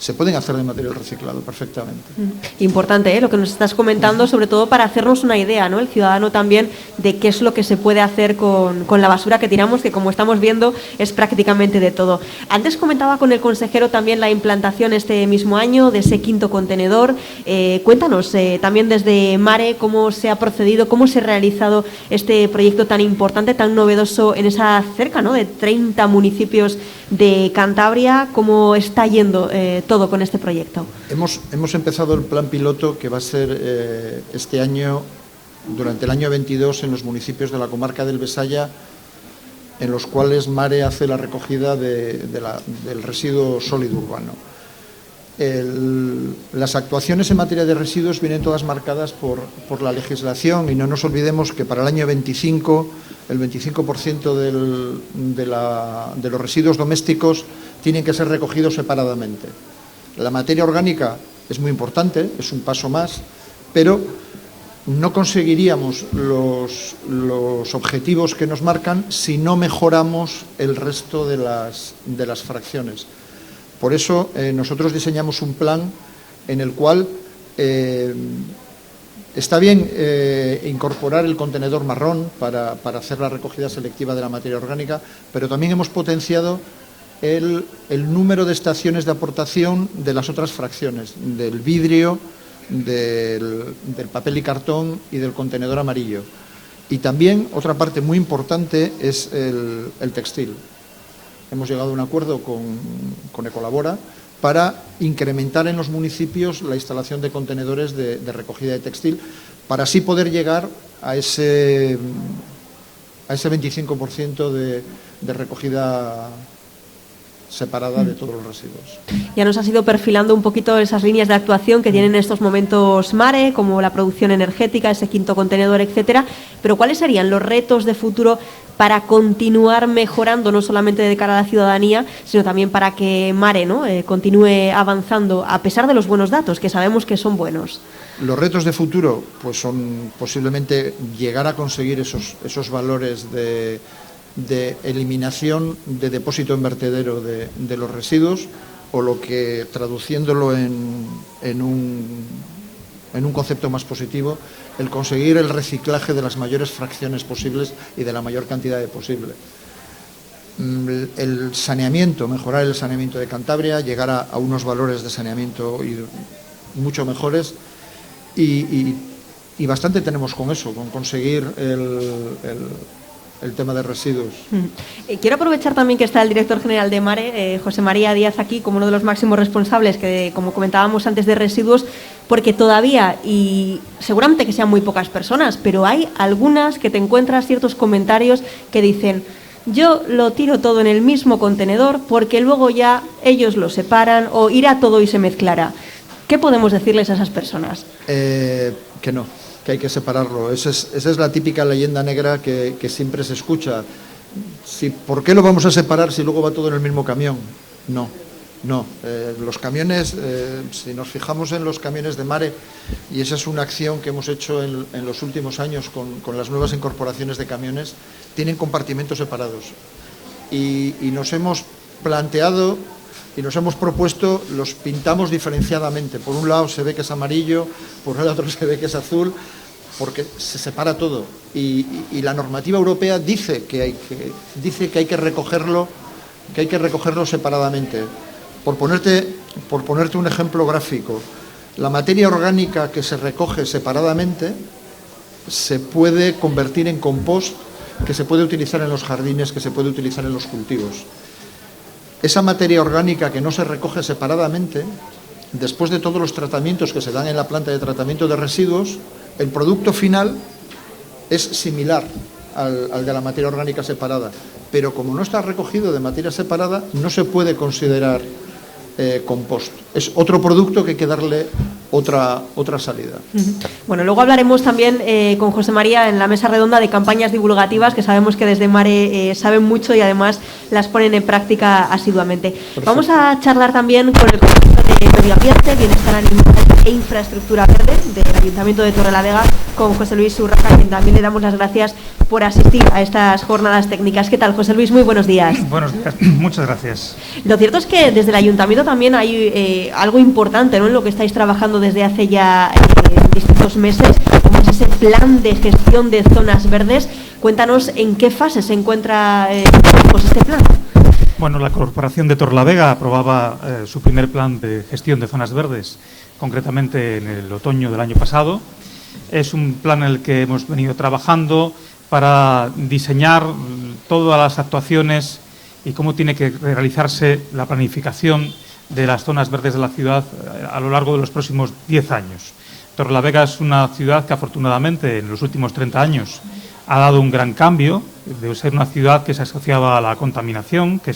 se pueden hacer de material reciclado perfectamente. Importante, lo que nos estás comentando, sobre todo para hacernos una idea, ¿no? El ciudadano también, de qué es lo que se puede hacer con la basura que tiramos, que como estamos viendo es prácticamente de todo. Antes comentaba con el consejero también la implantación este mismo año de ese 5.º contenedor. Cuéntanos también desde Mare cómo se ha procedido, cómo se ha realizado este proyecto tan importante, tan novedoso en esa cerca, ¿no?, de 30 municipios de Cantabria. ¿Cómo está yendo todo con este proyecto? Hemos empezado el plan piloto que va a ser este año, durante el año 22, en los municipios de la comarca del Besaya, en los cuales Mare hace la recogida del residuo sólido urbano. Las actuaciones en materia de residuos vienen todas marcadas por la legislación, y no nos olvidemos que para el año 25 el 25% de los residuos domésticos tienen que ser recogidos separadamente. La materia orgánica es muy importante, es un paso más, pero no conseguiríamos los objetivos que nos marcan si no mejoramos el resto de las fracciones. Por eso nosotros diseñamos un plan en el cual está bien incorporar el contenedor marrón para hacer la recogida selectiva de la materia orgánica, pero también hemos potenciado el número de estaciones de aportación de las otras fracciones, del vidrio, del papel y cartón y del contenedor amarillo. Y también otra parte muy importante es el textil. Hemos llegado a un acuerdo con Ecolabora para incrementar en los municipios la instalación de contenedores de recogida de textil, para así poder llegar a ese 25% de recogida separada de todos los residuos. Ya nos has ido perfilando un poquito esas líneas de actuación que tienen en estos momentos Mare, como la producción energética, ese 5.º contenedor, etcétera. Pero ¿cuáles serían los retos de futuro para continuar mejorando, no solamente de cara a la ciudadanía, sino también para que Mare, ¿no?, continúe avanzando a pesar de los buenos datos, que sabemos que son buenos? Los retos de futuro pues son posiblemente llegar a conseguir esos valores de eliminación de depósito en vertedero de los residuos, o lo que, traduciéndolo en un concepto más positivo, el conseguir el reciclaje de las mayores fracciones posibles y de la mayor cantidad posible. El saneamiento, mejorar el saneamiento de Cantabria, llegar a unos valores de saneamiento mucho mejores, y bastante tenemos con eso, con conseguir el tema de residuos. Quiero aprovechar también que está el director general de Mare, José María Díaz, aquí como uno de los máximos responsables, que como comentábamos antes, de residuos, porque todavía, y seguramente que sean muy pocas personas, pero hay algunas que te encuentras ciertos comentarios que dicen: yo lo tiro todo en el mismo contenedor porque luego ya ellos lo separan, o irá todo y se mezclará. ¿Qué podemos decirles a esas personas? Que no, que hay que separarlo. Esa es la típica leyenda negra que siempre se escucha. ¿Por qué lo vamos a separar si luego va todo en el mismo camión? No. Los camiones, si nos fijamos en los camiones de Mare, y esa es una acción que hemos hecho en los últimos años con las nuevas incorporaciones de camiones, tienen compartimentos separados. Y nos hemos planteado y nos hemos propuesto, los pintamos diferenciadamente. Por un lado se ve que es amarillo, por el otro se ve que es azul, porque se separa todo. Y la normativa europea dice que hay que recogerlo separadamente. Por ponerte un ejemplo gráfico, la materia orgánica que se recoge separadamente se puede convertir en compost, que se puede utilizar en los jardines, que se puede utilizar en los cultivos. Esa materia orgánica que no se recoge separadamente, después de todos los tratamientos que se dan en la planta de tratamiento de residuos, el producto final es similar al de la materia orgánica separada, pero como no está recogido de materia separada, no se puede considerar compost. Es otro producto que hay que darle otra salida. Bueno, luego hablaremos también con José María en la mesa redonda de campañas divulgativas, que sabemos que desde Mare saben mucho y además las ponen en práctica asiduamente. Perfecto. Vamos a charlar también con el consejero de Medio Ambiente, Bienestar Animal e Infraestructura Verde del Ayuntamiento de Torrelavega, con José Luis Urraca, a quien también le damos las gracias por asistir a estas jornadas técnicas. ¿Qué tal, José Luis? Muy buenos días. Buenos días, muchas gracias. Lo cierto es que desde el Ayuntamiento también hay algo importante, ¿no?, en lo que estáis trabajando desde hace ya distintos meses, como es ese plan de gestión de zonas verdes. Cuéntanos en qué fase se encuentra pues este plan. Bueno, la Corporación de Torrelavega aprobaba su primer plan de gestión de zonas verdes, concretamente en el otoño del año pasado. Es un plan en el que hemos venido trabajando para diseñar todas las actuaciones y cómo tiene que realizarse la planificación de las zonas verdes de la ciudad a lo largo de los próximos 10 años. Torrelavega es una ciudad que afortunadamente en los últimos 30 años ha dado un gran cambio de ser una ciudad que se asociaba a la contaminación, que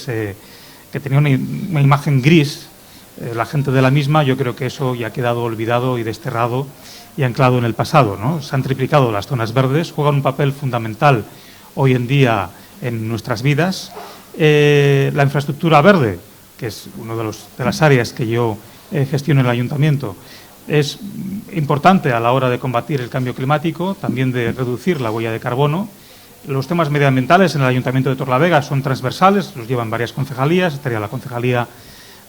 tenía una imagen gris, la gente de la misma. Yo creo que eso ya ha quedado olvidado y desterrado y anclado en el pasado, ¿no? Se han triplicado las zonas verdes, juegan un papel fundamental hoy en día en nuestras vidas. La infraestructura verde, que es una de las áreas que yo gestiono en el Ayuntamiento, es importante a la hora de combatir el cambio climático, también de reducir la huella de carbono. Los temas medioambientales en el Ayuntamiento de Torrelavega son transversales, los llevan varias concejalías, estaría la Concejalía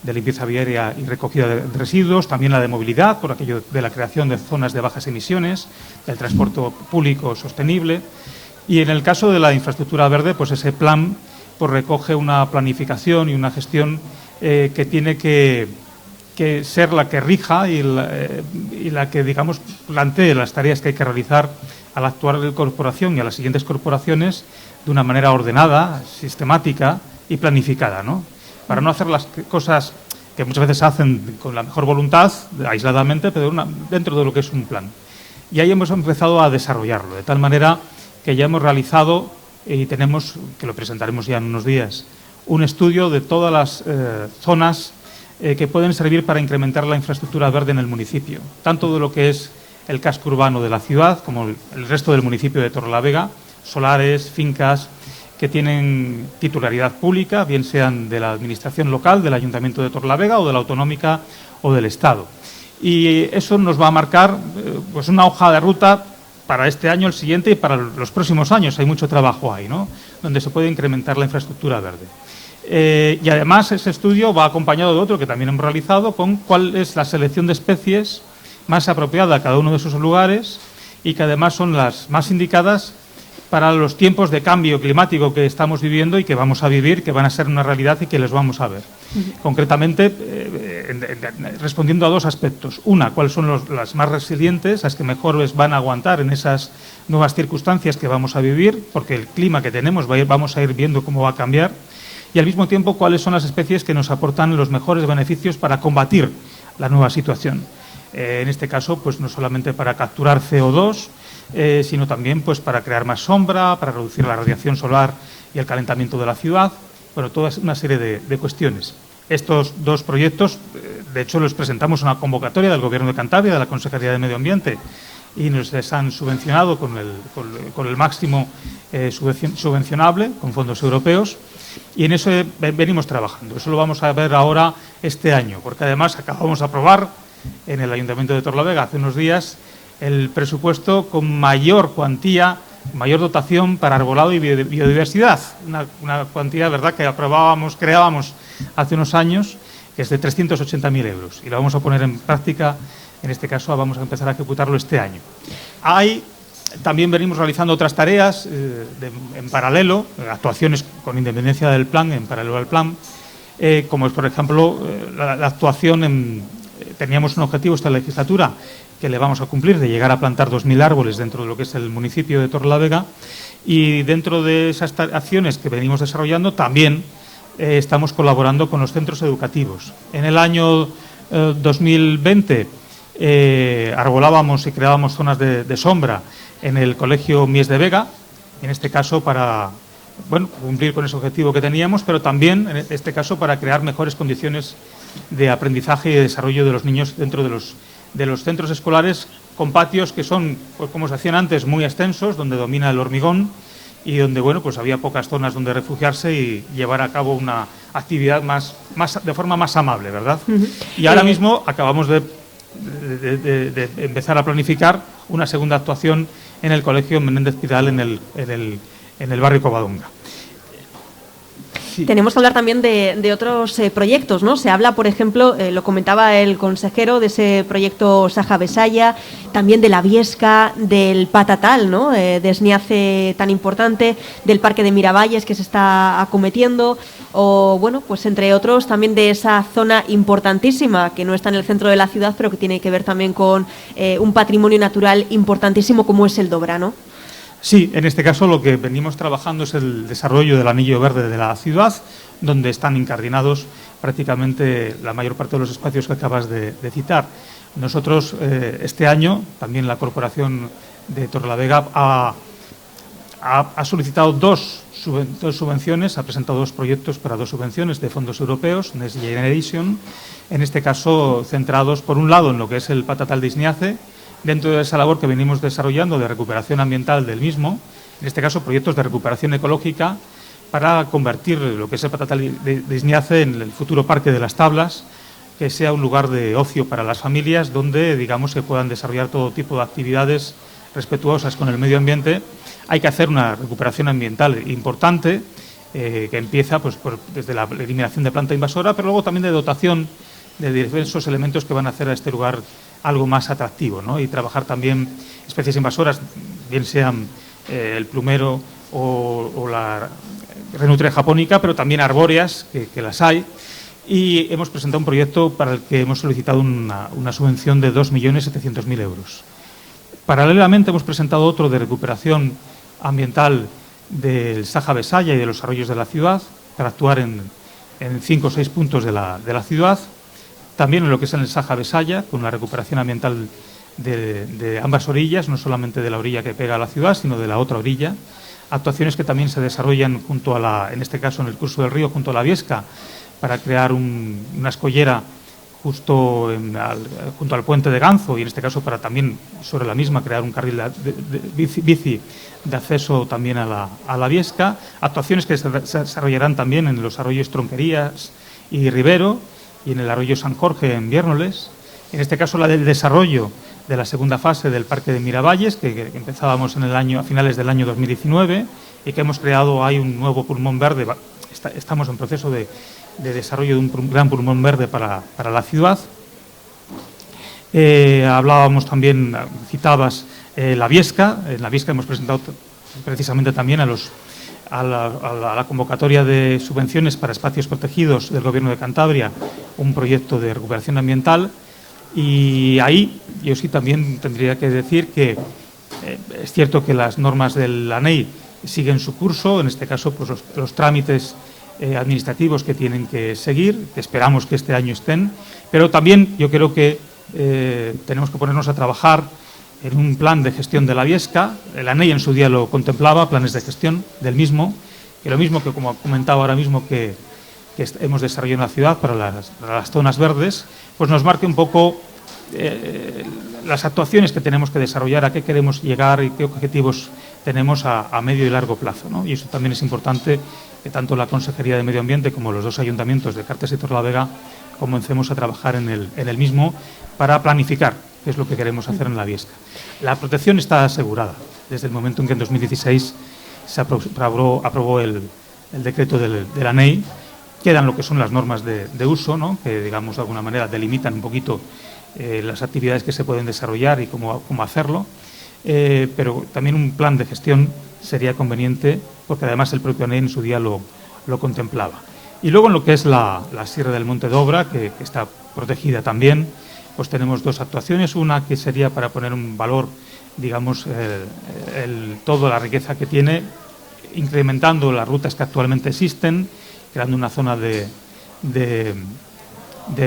de Limpieza Viaria y Recogida de Residuos, también la de Movilidad, por aquello de la creación de zonas de bajas emisiones, del transporte público sostenible. Y en el caso de la infraestructura verde, pues ese plan pues recoge una planificación y una gestión que tiene que ser la que rija y la que, digamos, plantee las tareas que hay que realizar a la actual corporación y a las siguientes corporaciones de una manera ordenada, sistemática y planificada, ¿no? Para no hacer las cosas que muchas veces se hacen con la mejor voluntad, aisladamente, pero dentro de lo que es un plan. Y ahí hemos empezado a desarrollarlo, de tal manera que ya hemos realizado, y tenemos, que lo presentaremos ya en unos días, un estudio de todas las zonas que pueden servir para incrementar la infraestructura verde en el municipio, tanto de lo que es el casco urbano de la ciudad como el resto del municipio de Torrelavega, solares, fincas que tienen titularidad pública, bien sean de la administración local, del Ayuntamiento de Torrelavega o de la autonómica o del Estado. Y eso nos va a marcar pues una hoja de ruta para este año, el siguiente y para los próximos años. Hay mucho trabajo ahí, ¿no?, donde se puede incrementar la infraestructura verde. Y además ese estudio va acompañado de otro que también hemos realizado con cuál es la selección de especies más apropiada a cada uno de esos lugares y que además son las más indicadas para los tiempos de cambio climático que estamos viviendo y que vamos a vivir, que van a ser una realidad y que les vamos a ver. Concretamente, respondiendo a dos aspectos. Una, cuáles son las más resilientes, las que mejor les van a aguantar en esas nuevas circunstancias que vamos a vivir, porque el clima que tenemos vamos a ir viendo cómo va a cambiar. Y al mismo tiempo, cuáles son las especies que nos aportan los mejores beneficios para combatir la nueva situación. En este caso, pues no solamente para capturar CO2, sino también pues para crear más sombra, para reducir la radiación solar y el calentamiento de la ciudad. Bueno, toda una serie de cuestiones. Estos dos proyectos, de hecho, los presentamos en una convocatoria del Gobierno de Cantabria, de la Consejería de Medio Ambiente, y nos les han subvencionado con el máximo subvencionable, con fondos europeos, y en eso venimos trabajando. Eso lo vamos a ver ahora este año, porque además acabamos de aprobar en el Ayuntamiento de Torrelavega hace unos días el presupuesto con mayor cuantía, mayor dotación para arbolado y biodiversidad. Una cuantía, ¿verdad?, que creábamos hace unos años, que es de 380.000 euros. Y la vamos a poner en práctica, en este caso vamos a empezar a ejecutarlo este año. También venimos realizando otras tareas en paralelo, actuaciones con independencia del plan, en paralelo al plan, como es, por ejemplo, la actuación teníamos un objetivo esta legislatura que le vamos a cumplir, de llegar a plantar 2.000 árboles dentro de lo que es el municipio de Torrelavega, y dentro de esas acciones que venimos desarrollando también estamos colaborando con los centros educativos. En el año 2020 arbolábamos y creábamos zonas de sombra en el Colegio Mies de Vega, en este caso para cumplir con ese objetivo que teníamos, pero también en este caso para crear mejores condiciones de aprendizaje y de desarrollo de los niños dentro de de los centros escolares con patios que son, pues, como se hacían antes, muy extensos, donde domina el hormigón y donde, bueno, pues había pocas zonas donde refugiarse y llevar a cabo una actividad de forma más amable, ¿verdad? Y ahora mismo acabamos de empezar a planificar una segunda actuación en el Colegio Menéndez Pidal en el barrio Covadonga. Sí. Tenemos que hablar también de otros proyectos, ¿no? Se habla, por ejemplo, lo comentaba el consejero, de ese proyecto Saja Besaya, también de la Viesca, del Patatal, ¿no? De Esniace tan importante, del Parque de Miravalles que se está acometiendo, o, bueno, pues entre otros, también de esa zona importantísima que no está en el centro de la ciudad, pero que tiene que ver también con un patrimonio natural importantísimo como es el Dobra, ¿no? Sí, en este caso lo que venimos trabajando es el desarrollo del anillo verde de la ciudad, donde están incardinados prácticamente la mayor parte de los espacios que acabas de citar. Nosotros, este año, también la Corporación de Torrelavega ha solicitado dos subvenciones, ha presentado 2 proyectos para 2 subvenciones de fondos europeos, Next Generation, en este caso centrados, por un lado, en lo que es el Patatal de Esniace, dentro de esa labor que venimos desarrollando de recuperación ambiental del mismo, en este caso proyectos de recuperación ecológica para convertir lo que es el Patatal de Esniace en el futuro Parque de las Tablas, que sea un lugar de ocio para las familias donde, digamos, se puedan desarrollar todo tipo de actividades respetuosas con el medio ambiente. Hay que hacer una recuperación ambiental importante que empieza pues, desde la eliminación de planta invasora, pero luego también de dotación de diversos elementos que van a hacer a este lugar algo más atractivo, ¿no? Y trabajar también especies invasoras, bien sean el plumero o la renutria japónica, pero también arbóreas, que las hay. Y hemos presentado un proyecto para el que hemos solicitado una subvención de 2.700.000 euros. Paralelamente hemos presentado otro de recuperación ambiental del Saja Besaya y de los arroyos de la ciudad, para actuar en 5 o 6 puntos de la ciudad. También en lo que es en el Saja Besaya, con la recuperación ambiental de ambas orillas, no solamente de la orilla que pega a la ciudad, sino de la otra orilla. Actuaciones que también se desarrollan junto a en este caso en el curso del río, junto a la Viesca, para crear una escollera justo junto al puente de Ganzo, y en este caso para también sobre la misma crear un carril de bici de acceso también a la Viesca. Actuaciones que se desarrollarán también en los arroyos Tronquerías y Rivero, y en el arroyo San Jorge en Viérnoles. En este caso la del desarrollo de la segunda fase del Parque de Miravalles, que empezábamos a finales del año 2019, y que hemos creado ahí un nuevo pulmón verde. Estamos en proceso de desarrollo de un gran pulmón verde para la ciudad. Hablábamos también, citabas la Viesca. En la Viesca hemos presentado precisamente también a la convocatoria de subvenciones para espacios protegidos del Gobierno de Cantabria un proyecto de recuperación ambiental, y ahí yo sí también tendría que decir que es cierto que las normas del ANEI siguen su curso, en este caso pues los trámites administrativos que tienen que seguir, que esperamos que este año estén, pero también yo creo que tenemos que ponernos a trabajar en un plan de gestión de la Viesca. El ANEI en su día lo contemplaba, planes de gestión del mismo, que lo mismo que, como comentaba ahora mismo, que hemos desarrollado en la ciudad para las zonas verdes, pues nos marque un poco las actuaciones que tenemos que desarrollar, a qué queremos llegar y qué objetivos tenemos a medio y largo plazo, ¿no? Y eso también es importante, que tanto la Consejería de Medio Ambiente como los 2 ayuntamientos de Cartes y Torrelavega comencemos a trabajar en el mismo para planificar qué es lo que queremos hacer en la Viesca. La protección está asegurada desde el momento en que en 2016 se aprobó el decreto del ANEI. Quedan lo que son las normas de uso, ¿no? Que, digamos, de alguna manera delimitan un poquito las actividades que se pueden desarrollar y cómo hacerlo, pero también un plan de gestión sería conveniente, porque además el propio ANEI en su día lo contemplaba. Y luego en lo que es la Sierra del Monte Dobra, que está protegida también, pues tenemos 2 actuaciones. Una que sería para poner un valor, digamos, toda la riqueza que tiene, incrementando las rutas que actualmente existen, creando una zona de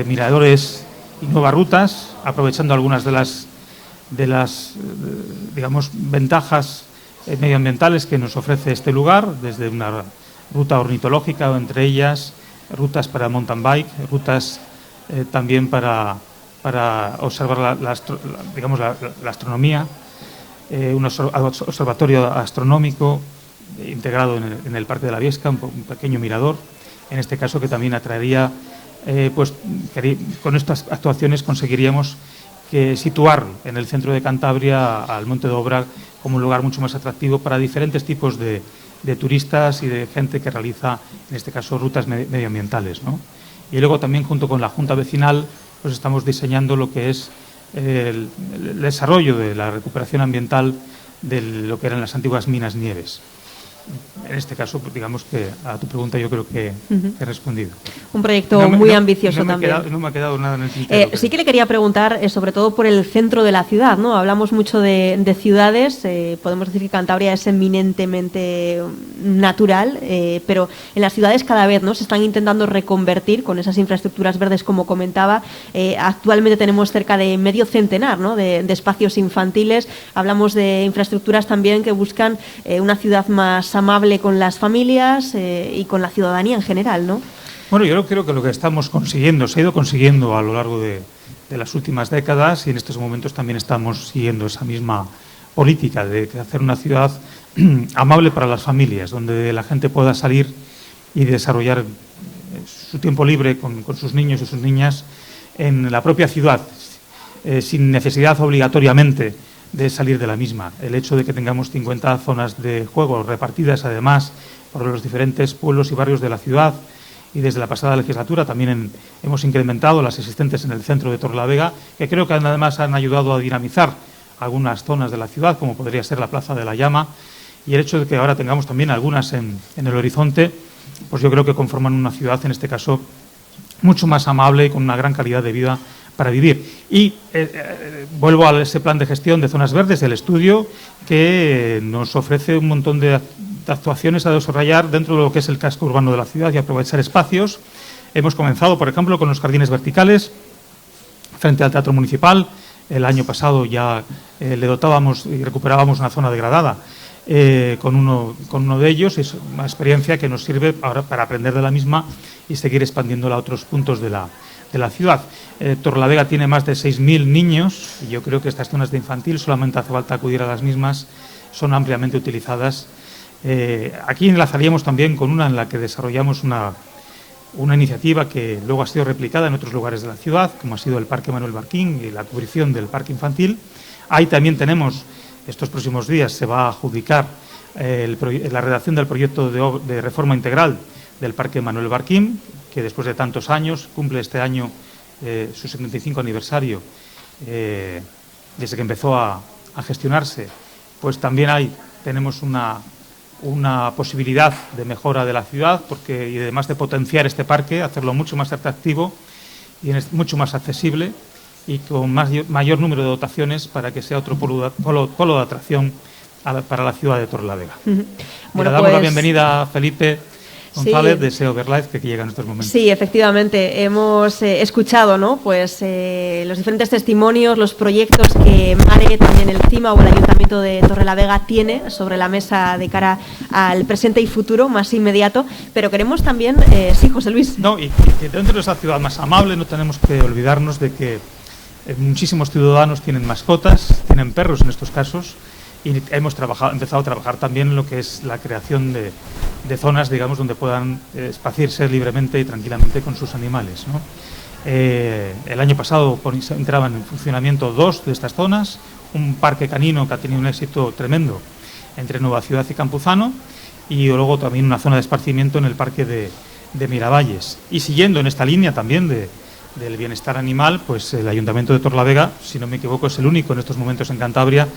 miradores y nuevas rutas, aprovechando algunas de las digamos, ventajas medioambientales que nos ofrece este lugar, desde una ruta ornitológica, o entre ellas rutas para mountain bike, rutas también para para observar la astronomía, un observatorio astronómico integrado en el Parque de la Viesca, un pequeño mirador, en este caso, que también atraería, con estas actuaciones conseguiríamos situar en el centro de Cantabria al Monte de Obra como un lugar mucho más atractivo para diferentes tipos de turistas y de gente que realiza, en este caso, rutas medioambientales, ¿no? Y luego también, junto con la Junta Vecinal, pues estamos diseñando lo que es el desarrollo de la recuperación ambiental de lo que eran las antiguas minas Nieves. En este caso, pues, digamos que a tu pregunta yo creo que he respondido. Un proyecto muy ambicioso también. No me ha quedado nada en el tintero. Sí que le quería preguntar, sobre todo por el centro de la ciudad, ¿no? Hablamos mucho de ciudades, podemos decir que Cantabria es eminentemente natural, pero en las ciudades cada vez, ¿no?, se están intentando reconvertir con esas infraestructuras verdes, como comentaba. Actualmente tenemos cerca de medio centenar, ¿no?, de espacios infantiles. Hablamos de infraestructuras también que buscan una ciudad más amable con las familias y con la ciudadanía en general, ¿no? Bueno, yo creo que lo que estamos consiguiendo, se ha ido consiguiendo a lo largo de las últimas décadas, y en estos momentos también estamos siguiendo esa misma política de hacer una ciudad amable para las familias, donde la gente pueda salir y desarrollar su tiempo libre con sus niños y sus niñas en la propia ciudad, sin necesidad obligatoriamente de salir de la misma. El hecho de que tengamos 50 zonas de juego repartidas, además, por los diferentes pueblos y barrios de la ciudad, y desde la pasada legislatura también hemos incrementado las existentes en el centro de Torrelavega, que creo que además han ayudado a dinamizar algunas zonas de la ciudad, como podría ser la Plaza de la Llama, y el hecho de que ahora tengamos también algunas en el horizonte, pues yo creo que conforman una ciudad, en este caso, mucho más amable y con una gran calidad de vida para vivir. Y vuelvo a ese plan de gestión de zonas verdes del estudio, que nos ofrece un montón de actuaciones a desarrollar dentro de lo que es el casco urbano de la ciudad y aprovechar espacios. Hemos comenzado, por ejemplo, con los jardines verticales frente al Teatro Municipal. El año pasado ya le dotábamos y recuperábamos una zona degradada con uno de ellos. Es una experiencia que nos sirve ahora para aprender de la misma y seguir expandiéndola a otros puntos de la ciudad. Torrelavega tiene más de 6.000 niños, y yo creo que estas zonas de infantil, solamente hace falta acudir a las mismas, son ampliamente utilizadas. Aquí enlazaríamos también con una en la que desarrollamos una iniciativa que luego ha sido replicada en otros lugares de la ciudad, como ha sido el Parque Manuel Barquín y la cubrición del parque infantil. Ahí también tenemos, estos próximos días se va a adjudicar la redacción del proyecto de reforma integral del Parque Manuel Barquín, que después de tantos años, cumple este año su 75 aniversario, desde que empezó a gestionarse. Pues también tenemos una posibilidad de mejora de la ciudad, y además de potenciar este parque, hacerlo mucho más atractivo y mucho más accesible, y con mayor número de dotaciones para que sea otro polo de atracción para la ciudad de Torrelavega. Bueno, le damos la bienvenida a Felipe González, sí, de SEO Verlife, que llega en estos momentos. Sí, efectivamente, hemos escuchado, ¿no?, pues los diferentes testimonios, los proyectos que MARE, también el CIMA o el Ayuntamiento de Torrelavega tiene sobre la mesa de cara al presente y futuro más inmediato, pero queremos también, sí, José Luis. No, y que dentro de esa ciudad más amable no tenemos que olvidarnos de que muchísimos ciudadanos tienen mascotas, tienen perros en estos casos, y hemos empezado a trabajar también en lo que es la creación de zonas, digamos, donde puedan esparcirse libremente y tranquilamente con sus animales, ¿no? El año pasado entraban en funcionamiento 2 de estas zonas, un parque canino que ha tenido un éxito tremendo entre Nueva Ciudad y Campuzano, y luego también una zona de esparcimiento en el parque de Miravalles. Y siguiendo en esta línea también del bienestar animal, pues el Ayuntamiento de Torrelavega, si no me equivoco, es el único en estos momentos en Cantabria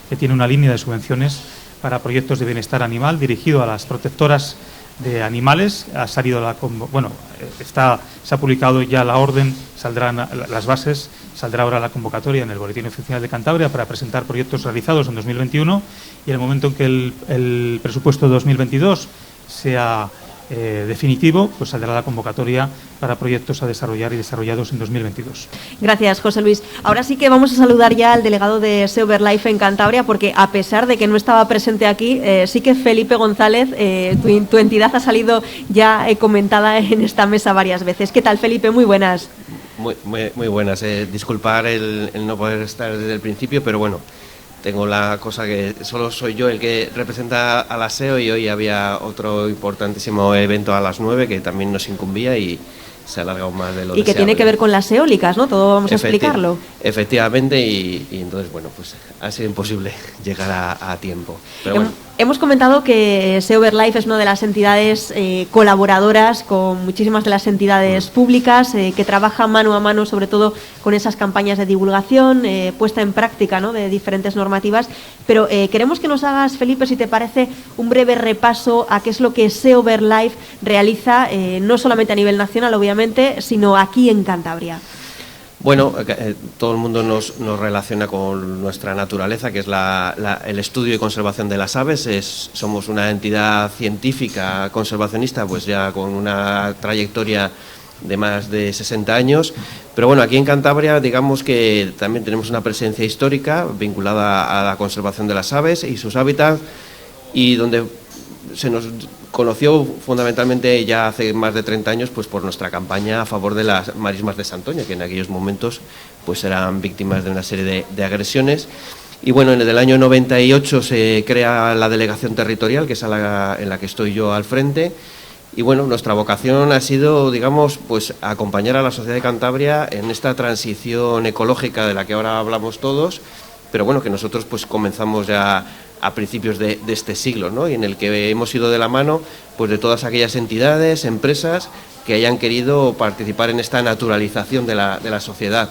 que tiene una línea de subvenciones para proyectos de bienestar animal dirigido a las protectoras de animales. Se ha publicado ya la orden, saldrán las bases, saldrá ahora la convocatoria en el Boletín Oficial de Cantabria para presentar proyectos realizados en 2021, y en el momento en que el presupuesto de 2022 sea definitivo, pues saldrá la convocatoria para proyectos a desarrollar y desarrollados en 2022. Gracias, José Luis. Ahora sí que vamos a saludar ya al delegado de SEO Verlife en Cantabria, porque a pesar de que no estaba presente aquí, sí que Felipe González, tu entidad ha salido ya comentada en esta mesa varias veces. ¿Qué tal, Felipe? Muy buenas. Muy buenas. Disculpar el no poder estar desde el principio, pero bueno, tengo la cosa que solo soy yo el que representa a la SEO y hoy había otro importantísimo evento a las 9 que también nos incumbía y se ha alargado más de lo deseable. Y que tiene que ver con las eólicas, ¿no? Todo vamos a explicarlo. Efectivamente, y entonces, bueno, pues ha sido imposible llegar a tiempo. Pero bueno. Hemos comentado que SEO Verlife es una de las entidades colaboradoras con muchísimas de las entidades públicas, que trabaja mano a mano sobre todo con esas campañas de divulgación, puesta en práctica, ¿no?, de diferentes normativas. Pero queremos que nos hagas, Felipe, si te parece, un breve repaso a qué es lo que SEO Verlife realiza, no solamente a nivel nacional, obviamente, sino aquí en Cantabria. Bueno, todo el mundo nos relaciona con nuestra naturaleza, que es el estudio y conservación de las aves. Somos una entidad científica conservacionista, pues ya con una trayectoria de más de 60 años. Pero bueno, aquí en Cantabria, digamos que también tenemos una presencia histórica vinculada a la conservación de las aves y sus hábitats, y donde se nos conoció fundamentalmente ya hace más de 30 años pues por nuestra campaña a favor de las marismas de Santoña, que en aquellos momentos pues eran víctimas de una serie de agresiones. Y bueno, en el año 98 se crea la delegación territorial, que es en la que estoy yo al frente. Y bueno, nuestra vocación ha sido, digamos, pues acompañar a la sociedad de Cantabria en esta transición ecológica de la que ahora hablamos todos, pero bueno, que nosotros pues comenzamos ya a principios de este siglo, ¿no? Y en el que hemos ido de la mano pues de todas aquellas entidades, empresas que hayan querido participar en esta naturalización de la sociedad.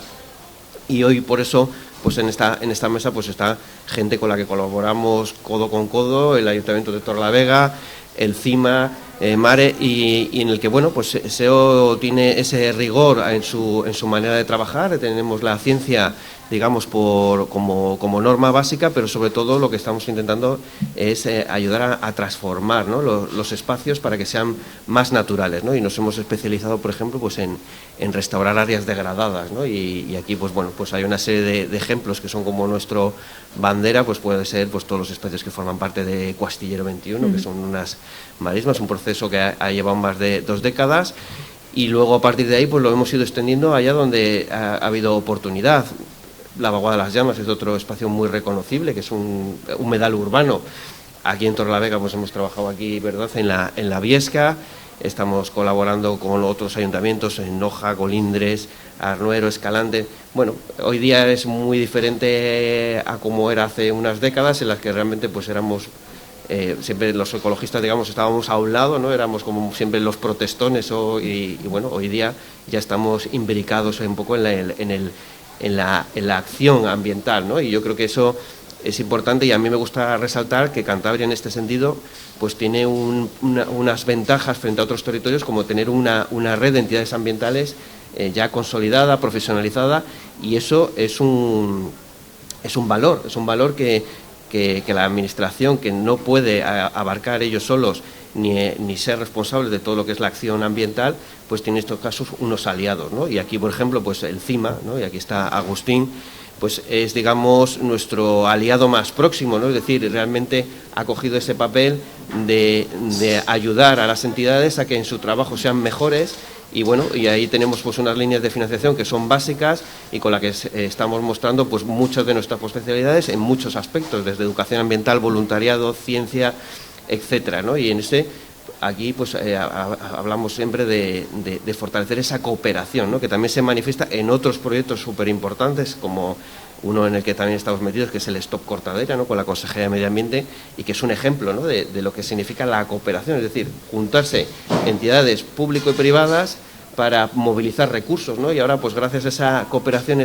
Y hoy por eso pues en esta mesa pues está gente con la que colaboramos codo con codo, el Ayuntamiento de Torlavega, el CIMA, Mare, y en el que bueno, pues SEO tiene ese rigor en su manera de trabajar. Tenemos la ciencia, digamos, como norma básica, pero sobre todo lo que estamos intentando es ayudar a transformar, ¿no?, los espacios para que sean más naturales, ¿no? Y nos hemos especializado, por ejemplo, pues en restaurar áreas degradadas, ¿no? Y aquí pues bueno, pues hay una serie de ejemplos que son como nuestro bandera, pues puede ser pues todos los espacios que forman parte de Cuastillero 21, que son unas marismas, un proceso que ha llevado más de 2 décadas. Y luego a partir de ahí pues lo hemos ido extendiendo allá donde ha habido oportunidad. La Vaguada de las Llamas es otro espacio muy reconocible, que es un humedal urbano. Aquí en Torlavega pues hemos trabajado aquí, ¿verdad?, en la Viesca. Estamos colaborando con otros ayuntamientos en Noja, Colindres, Arnuero, Escalante. Bueno, hoy día es muy diferente a como era hace unas décadas, en las que realmente pues éramos siempre los ecologistas, digamos, estábamos a un lado, ¿no? Éramos como siempre los protestones, y bueno, hoy día ya estamos imbricados un poco en la acción ambiental, ¿no? Y yo creo que eso es importante, y a mí me gusta resaltar que Cantabria en este sentido pues tiene unas ventajas frente a otros territorios, como tener una red de entidades ambientales ya consolidada, profesionalizada, y eso es un valor que la administración, que no puede abarcar ellos solos ni ser responsables de todo lo que es la acción ambiental, pues tiene en estos casos unos aliados, ¿no? Y aquí, por ejemplo, pues el CIMA, ¿no?, y aquí está Agustín, pues es, digamos, nuestro aliado más próximo, ¿no? Es decir, realmente ha cogido ese papel de ayudar a las entidades a que en su trabajo sean mejores. Y bueno, y ahí tenemos pues unas líneas de financiación que son básicas y con las que estamos mostrando pues muchas de nuestras especialidades en muchos aspectos, desde educación ambiental, voluntariado, ciencia, etcétera, ¿no? Y en aquí pues hablamos siempre de fortalecer esa cooperación, ¿no?, que también se manifiesta en otros proyectos súper importantes, como uno en el que también estamos metidos, que es el Stop Cortadera, ¿no?, con la Consejería de Medio Ambiente, y que es un ejemplo, ¿no?, de lo que significa la cooperación, es decir, juntarse entidades público y privadas para movilizar recursos, ¿no? Y ahora pues gracias a esa cooperación,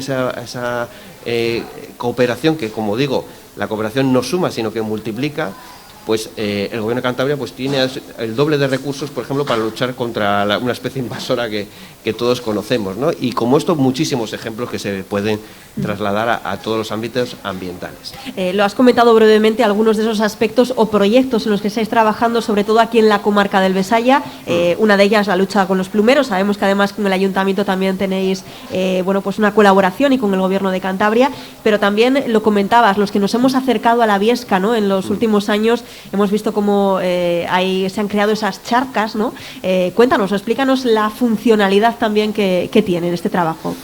cooperación que, como digo, la cooperación no suma sino que multiplica, pues el Gobierno de Cantabria pues tiene el doble de recursos, por ejemplo, para luchar contra una especie invasora que todos conocemos, ¿no? Y como esto, muchísimos ejemplos que se pueden trasladar a todos los ámbitos ambientales. Lo has comentado brevemente, algunos de esos aspectos o proyectos en los que estáis trabajando, sobre todo aquí en la comarca del Besaya. Una de ellas, la lucha con los plumeros. Sabemos que además con el Ayuntamiento también tenéis bueno, pues una colaboración, y con el Gobierno de Cantabria, pero también lo comentabas, los que nos hemos acercado a la Viesca, ¿no?, en los últimos años, hemos visto cómo se han creado esas charcas, ¿no? Cuéntanos, explícanos la funcionalidad también que tienen este trabajo.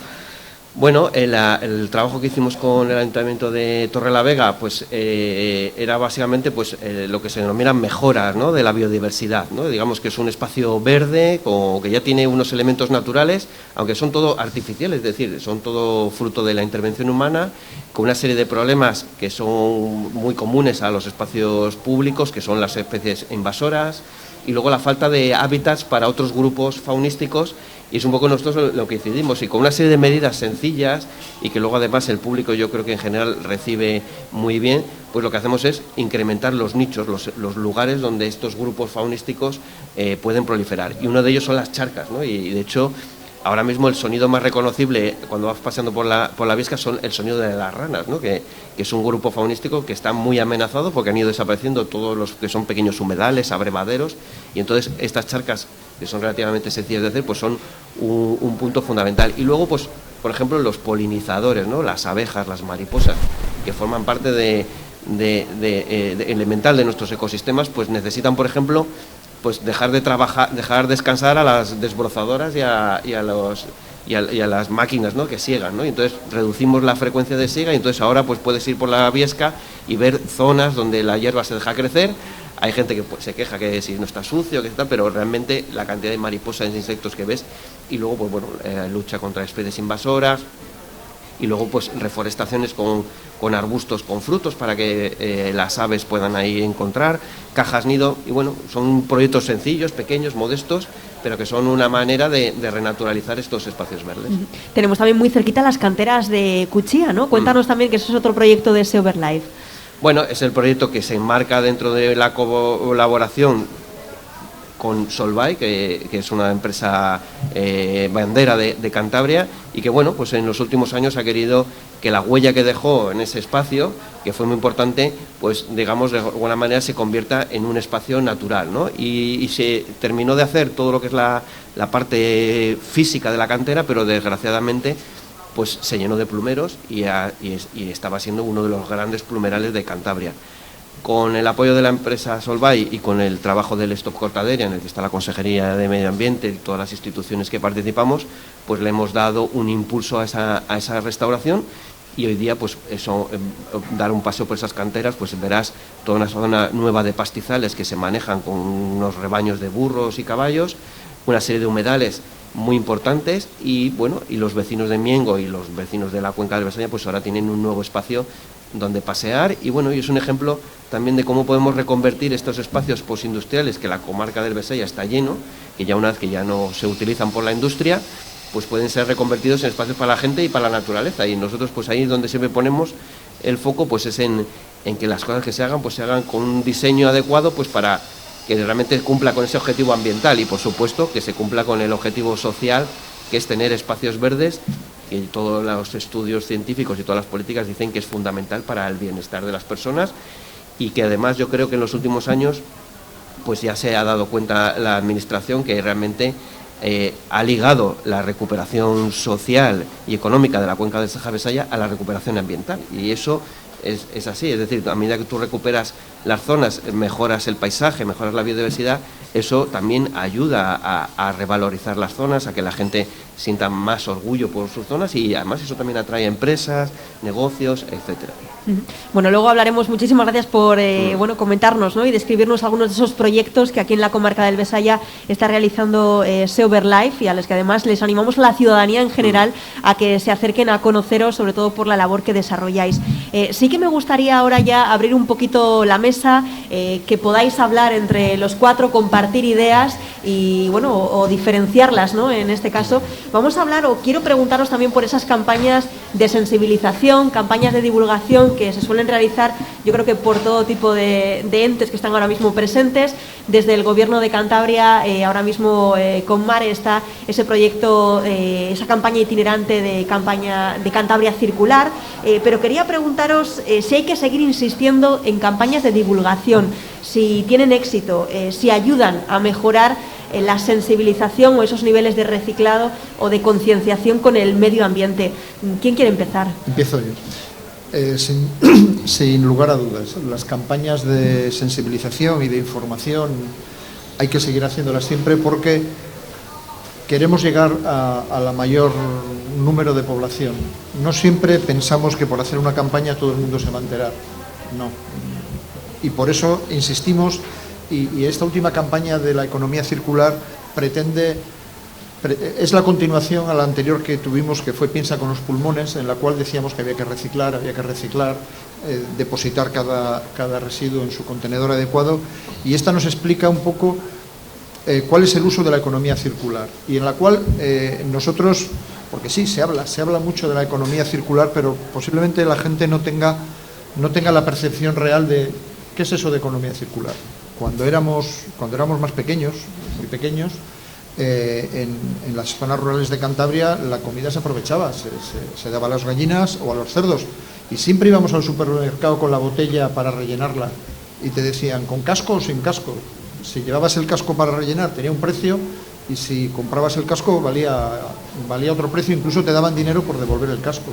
Bueno, el trabajo que hicimos con el Ayuntamiento de Torrelavega pues era básicamente pues lo que se denominan mejoras, ¿no?, de la biodiversidad, ¿no? Digamos que es un espacio verde que ya tiene unos elementos naturales, aunque son todo artificiales, es decir, son todo fruto de la intervención humana, con una serie de problemas que son muy comunes a los espacios públicos, que son las especies invasoras, y luego la falta de hábitats para otros grupos faunísticos. Y es un poco nosotros lo que decidimos, y con una serie de medidas sencillas y que luego además el público yo creo que en general recibe muy bien, pues lo que hacemos es incrementar los nichos, los lugares donde estos grupos faunísticos pueden proliferar. Y uno de ellos son las charcas, ¿no? Y de hecho ahora mismo el sonido más reconocible cuando vas paseando por la Viesca son el sonido de las ranas, ¿no? Que es un grupo faunístico que está muy amenazado porque han ido desapareciendo todos los que son pequeños humedales, abrevaderos, y entonces estas charcas, que son relativamente sencillas de hacer, pues son un punto fundamental. Y luego, pues, por ejemplo, los polinizadores, ¿no? Las abejas, las mariposas, que forman parte elemental de nuestros ecosistemas, pues necesitan, por ejemplo, pues dejar descansar a las desbrozadoras y a las máquinas, ¿no?, que siegan, ¿no? Y entonces reducimos la frecuencia de siega, y entonces ahora pues puedes ir por la Viesca y ver zonas donde la hierba se deja crecer. Hay gente que pues se queja que si no está sucio, que tal, pero realmente la cantidad de mariposas e insectos que ves, y luego pues bueno, lucha contra especies invasoras, y luego pues reforestaciones con arbustos con frutos para que las aves puedan ahí encontrar, cajas nido, y bueno, son proyectos sencillos, pequeños, modestos, pero que son una manera de renaturalizar estos espacios verdes. Tenemos también muy cerquita las canteras de Cuchilla, ¿no? Cuéntanos también que eso es otro proyecto de SeoverLife. Bueno, es el proyecto que se enmarca dentro de la colaboración con Solvay, que es una empresa bandera de Cantabria, y que bueno, pues en los últimos años ha querido que la huella que dejó en ese espacio, que fue muy importante, pues digamos de alguna manera se convierta en un espacio natural, ¿no? Y se terminó de hacer todo lo que es la parte física de la cantera, pero desgraciadamente pues se llenó de plumeros y estaba siendo uno de los grandes plumerales de Cantabria. Con el apoyo de la empresa Solvay y con el trabajo del Stop Cortaderia, en el que está la Consejería de Medio Ambiente y todas las instituciones que participamos, pues le hemos dado un impulso a esa restauración, y hoy día pues eso, dar un paseo por esas canteras, pues verás toda una zona nueva de pastizales que se manejan con unos rebaños de burros y caballos, una serie de humedales muy importantes, y bueno, y los vecinos de Miengo y los vecinos de la cuenca del Besaña pues ahora tienen un nuevo espacio donde pasear, y bueno, y es un ejemplo también de cómo podemos reconvertir estos espacios postindustriales que la comarca del Besaya está lleno, que ya una vez que ya no se utilizan por la industria, pues pueden ser reconvertidos en espacios para la gente y para la naturaleza, y nosotros pues ahí donde siempre ponemos el foco pues es en que las cosas que se hagan pues se hagan con un diseño adecuado pues para que realmente cumpla con ese objetivo ambiental, y por supuesto que se cumpla con el objetivo social, que es tener espacios verdes, que todos los estudios científicos y todas las políticas dicen que es fundamental para el bienestar de las personas, y que además yo creo que en los últimos años pues ya se ha dado cuenta la administración que realmente ha ligado la recuperación social y económica de la cuenca del Saja-Besaya a la recuperación ambiental, y eso es así, es decir, a medida que tú recuperas las zonas, mejoras el paisaje, mejoras la biodiversidad, eso también ayuda a revalorizar las zonas, a que la gente sienta más orgullo por sus zonas, y además eso también atrae empresas, negocios, etcétera. Bueno, luego hablaremos. Muchísimas gracias por bueno, comentarnos, ¿no?, y describirnos algunos de esos proyectos que aquí en la comarca del Besaya está realizando SeoverLife, y a los que además les animamos a la ciudadanía en general a que se acerquen a conoceros, sobre todo por la labor que desarrolláis. Sí que me gustaría ahora ya abrir un poquito la mesa, que podáis hablar entre los cuatro, compartir ideas y bueno, o diferenciarlas, ¿no? En este caso vamos a hablar, o quiero preguntaros también por esas campañas de sensibilización, campañas de divulgación que se suelen realizar, yo creo que por todo tipo de entes que están ahora mismo presentes. Desde el Gobierno de Cantabria, ahora mismo con Mare está ese proyecto, esa campaña itinerante de Cantabria Circular, pero quería preguntaros si hay que seguir insistiendo en campañas de divulgación, si tienen éxito, si ayudan a mejorar la sensibilización o esos niveles de reciclado o de concienciación con el medio ambiente. ¿Quién quiere empezar? Empiezo yo. Sin lugar a dudas. Las campañas de sensibilización y de información hay que seguir haciéndolas siempre porque queremos llegar a la mayor número de población. No siempre pensamos que por hacer una campaña todo el mundo se va a enterar. No. Y por eso insistimos, y esta última campaña de la economía circular es la continuación a la anterior que tuvimos, que fue Piensa con los pulmones, en la cual decíamos que había que reciclar, depositar cada residuo en su contenedor adecuado, y esta nos explica un poco cuál es el uso de la economía circular, y en la cual nosotros, porque sí, se habla mucho de la economía circular, pero posiblemente la gente no tenga la percepción real de qué es eso de economía circular. Cuando éramos más pequeños, muy pequeños, en las zonas rurales de Cantabria la comida se aprovechaba, se daba a las gallinas o a los cerdos, y siempre íbamos al supermercado con la botella para rellenarla y te decían ¿con casco o sin casco? Si llevabas el casco para rellenar tenía un precio, y si comprabas el casco valía otro precio, incluso te daban dinero por devolver el casco.